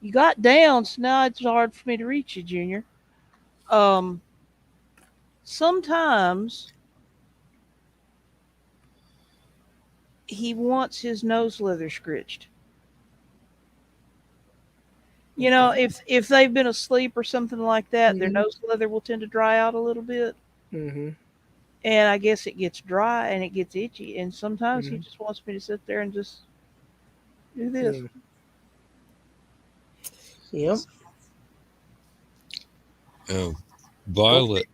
You got down, so now it's hard for me to reach you, Junior. Um, sometimes he wants his nose leather scritched. You know, Okay. if they've been asleep or something like that, their Mm-hmm. nose leather will tend to dry out a little bit. Mm-hmm. And I guess it gets dry and it gets itchy. And sometimes he Mm-hmm. just wants me to sit there and just do this. Yeah. Yep. Oh, Well, Violet,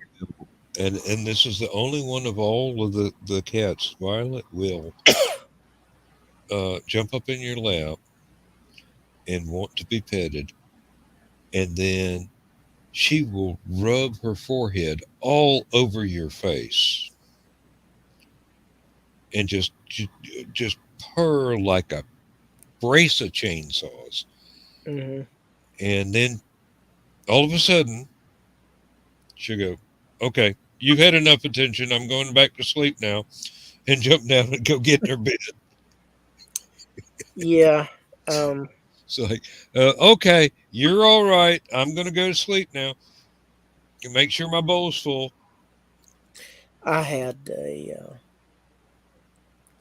and this is the only one of all of the cats. Violet will jump up in your lap and want to be petted, and then she will rub her forehead all over your face and just purr like a brace of chainsaws. mm-hmm. And then all of a sudden, she'll go, "Okay, you've had enough attention. I'm going back to sleep now," and jump down and go get in her bed. Yeah. Um, So like, okay, you're all right. I'm gonna go to sleep now. You make sure my bowl's full. I had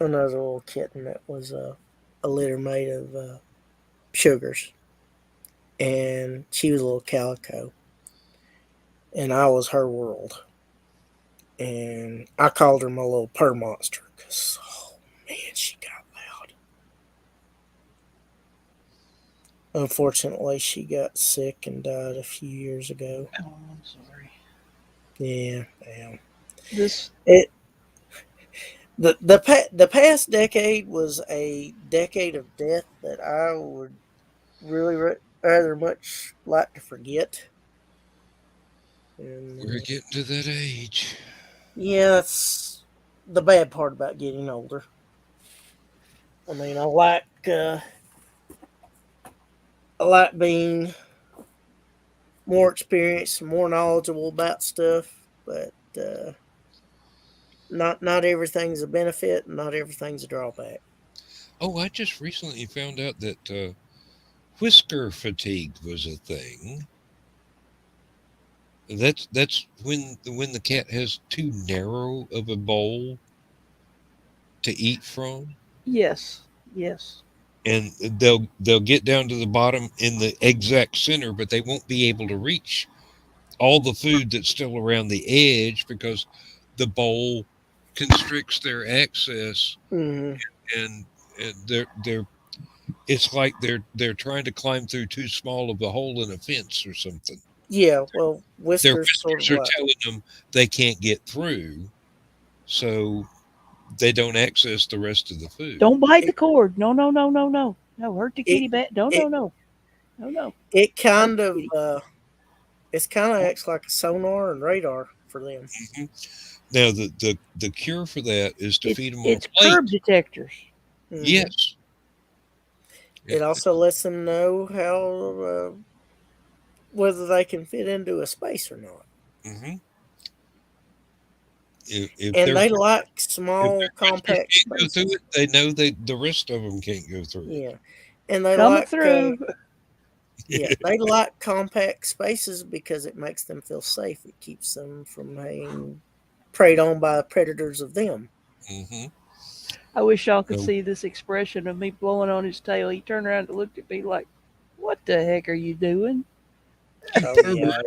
another little kitten that was a litter made of sugars, and she was a little calico, and I was her world, and I called her my little purr monster because oh man, she got loud. Unfortunately, she got sick and died a few years ago. Oh, I'm sorry. Yeah, damn. This It the past decade was a decade of death that I would really rather much like to forget. And We're getting to that age. yeah, that's the bad part about getting older. I mean, I like being more experienced, more knowledgeable about stuff, but not everything's a benefit, and not everything's a drawback. Oh, I just recently found out that whisker fatigue was a thing. That's when the cat has too narrow of a bowl to eat from, yes, yes. and they'll get down to the bottom in the exact center, but they won't be able to reach all the food that's still around the edge because the bowl constricts their access, Hmm. and, and they're it's like they're trying to climb through too small of a hole in a fence or something. Yeah, well, Their whiskers sort of whiskers are like telling them they can't get through, so they don't access the rest of the food. Don't bite the it. cord. No, no, no, no, no. No, hurt the It kitty bat. No, no, it no. No, no. it Hurt kind the of kitty. it's kind of acts like a sonar and radar for them. Mhm. Now the cure for that is to feed them on a It's plate. curb detectors. Hmm. Yes. It also lets them know how whether they can fit into a space or not. Mm-hmm. If And their they like if small, their whiskers compact can't go through spaces. it, they know the rest of them can't go through it. Yeah, and they Coming like through. yeah, they like compact spaces because it makes them feel safe. It keeps them from being preyed on by predators of them. Mm-hmm. I wish y'all could So, see this expression of me blowing on his tail. He turned around and looked at me like, "What the heck are you doing?" you Oh pervert. yeah,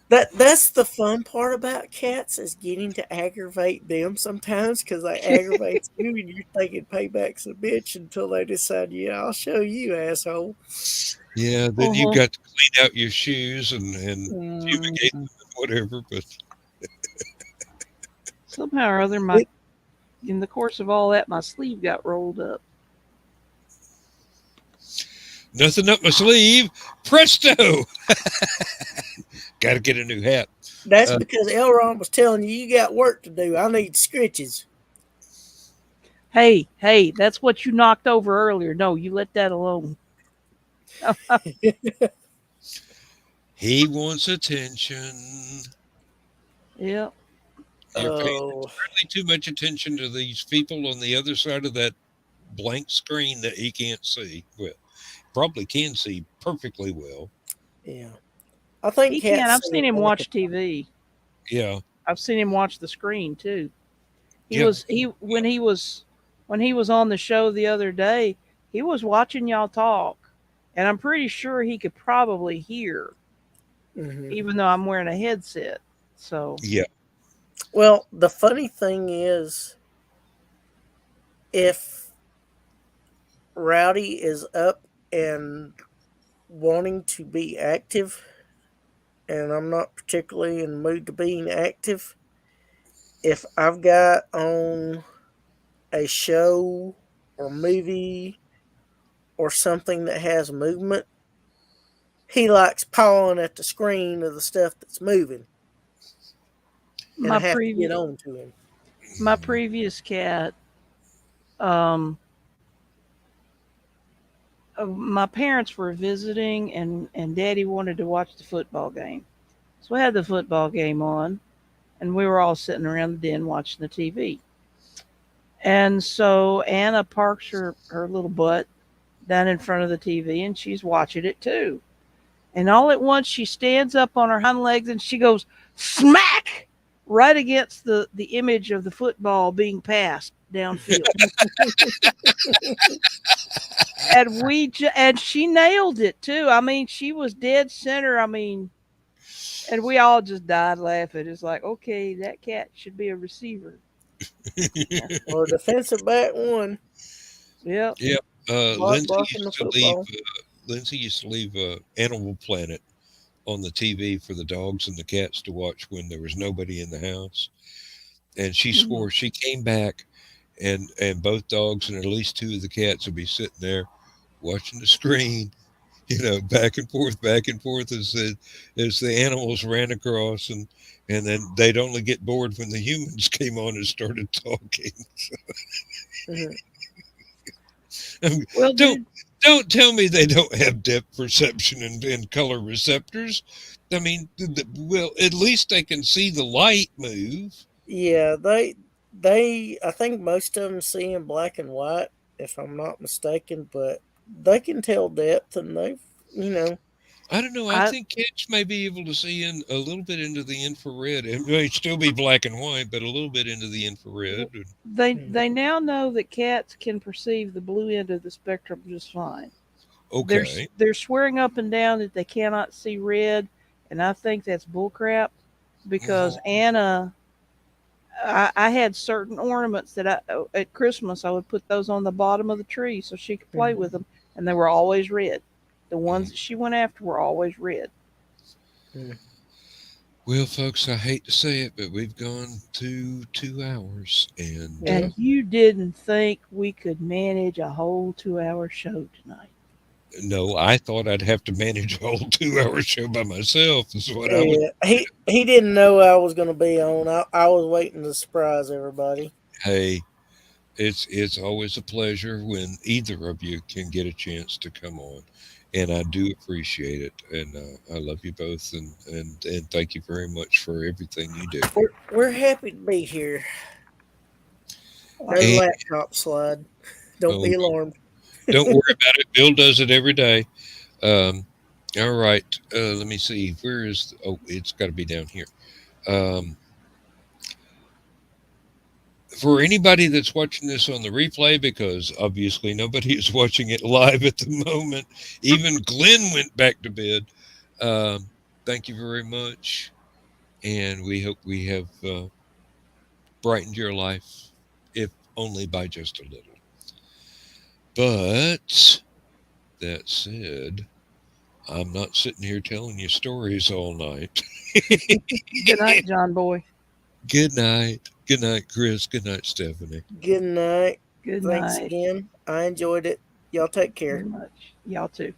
that's the fun part about cats is getting to aggravate them sometimes because they aggravate you and you're thinking payback's a bitch until they decide, yeah, I'll show you, asshole. Yeah, then you Uh-huh. got to clean out your shoes and fumigate Mhm. them and whatever. But Somehow or other, It, in the course of all that, my sleeve got rolled up. Nothing up my sleeve. Presto! Got to get a new hat. That's Uh, because Elron was telling you you got work to do. I need stretches. Hey, hey, that's what you knocked over earlier. No, you let that alone. he wants attention. Yeah. You're paying Oh, entirely too much attention to these people on the other side of that blank screen that he can't see. Well, probably can see perfectly well. yeah. I think He can. Cat's I've seen seen him like watch TV. Yeah, I've seen him watch the screen too. He yeah. was he when he was on the show the other day, he was watching y'all talk. And I'm pretty sure he could probably hear, hmm even though I'm wearing a headset. So Yeah. Well, the funny thing is, if Rowdy is up and wanting to be active, and I'm not particularly in the mood to being active, if I've got on a show or movie or something that has movement, he likes pawing at the screen of the stuff that's moving, and I my have to get previous on to him. my previous cat, um, my parents were visiting, and Daddy wanted to watch the football game, so we had the football game on, and we were all sitting around the den watching the TV. And so Anna parks her little butt down in front of the TV, and she's watching it too. And all at once, she stands up on her hind legs and she goes smack right against the image of the football being passed downfield. And she nailed it too. I mean, she was dead center. I mean, and we all just died laughing. It's like, okay, that cat should be a receiver. Yeah. Or defensive back one, Yep. Yeah. Lindsay blocking the used to leave. football. Lindsay used to leave Animal Planet on the TV for the dogs and the cats to watch when there was nobody in the house. And she Mhm. swore she came back, and both dogs and at least two of the cats would be sitting there watching the screen, back and forth as the animals ran across, and then they'd only get bored when the humans came on and started talking. hmm Well, don't dude, don't tell me they don't have depth perception and color receptors. I mean, well, at least they can see the light move. Yeah, they. I think most of them see in black and white, if I'm not mistaken. But they can tell depth, and they've, you know, I don't know. I I think cats may be able to see in a little bit into the infrared. It may still be black and white, but a little bit into the infrared. mm, they now know that cats can perceive the blue end of the spectrum just fine. Okay. They're swearing up and down that they cannot see red, and I think that's bullcrap because Mhm. Anna, I had certain ornaments that at Christmas I would put those on the bottom of the tree so she could play mm, with them, and they were always red. The ones Mhm. that she went after were always red. mm. Well, folks, I hate to say it, but we've gone to 2 hours, and Yeah. And you didn't think we could manage a whole 2 hour show tonight. no, I thought I'd have to manage a whole 2 hour show by myself. Is what I was. Yeah, he didn't know I was going to be on. I was waiting to surprise everybody. Hey, it's always a pleasure when either of you can get a chance to come on, and I do appreciate it, and I love you both, and thank you very much for everything you do. We're happy to be here. No And laptop slide. Don't oh, be alarmed. don't worry about it. Bill does it every day. Um, all right. Let me see. Where is? Oh, it's got to be down here. Um, for anybody that's watching this on the replay, because obviously nobody is watching it live at the moment. Even Glenn went back to bed. Um, thank you very much, and we hope we have brightened your life, if only by just a little. But that said, I'm not sitting here telling you stories all night. Good night, John Boy. Good night. Good night, Chris. Good night, Stephanie. Good night. Good Thanks night. again. I enjoyed it. Y'all take care. Very much. Y'all too.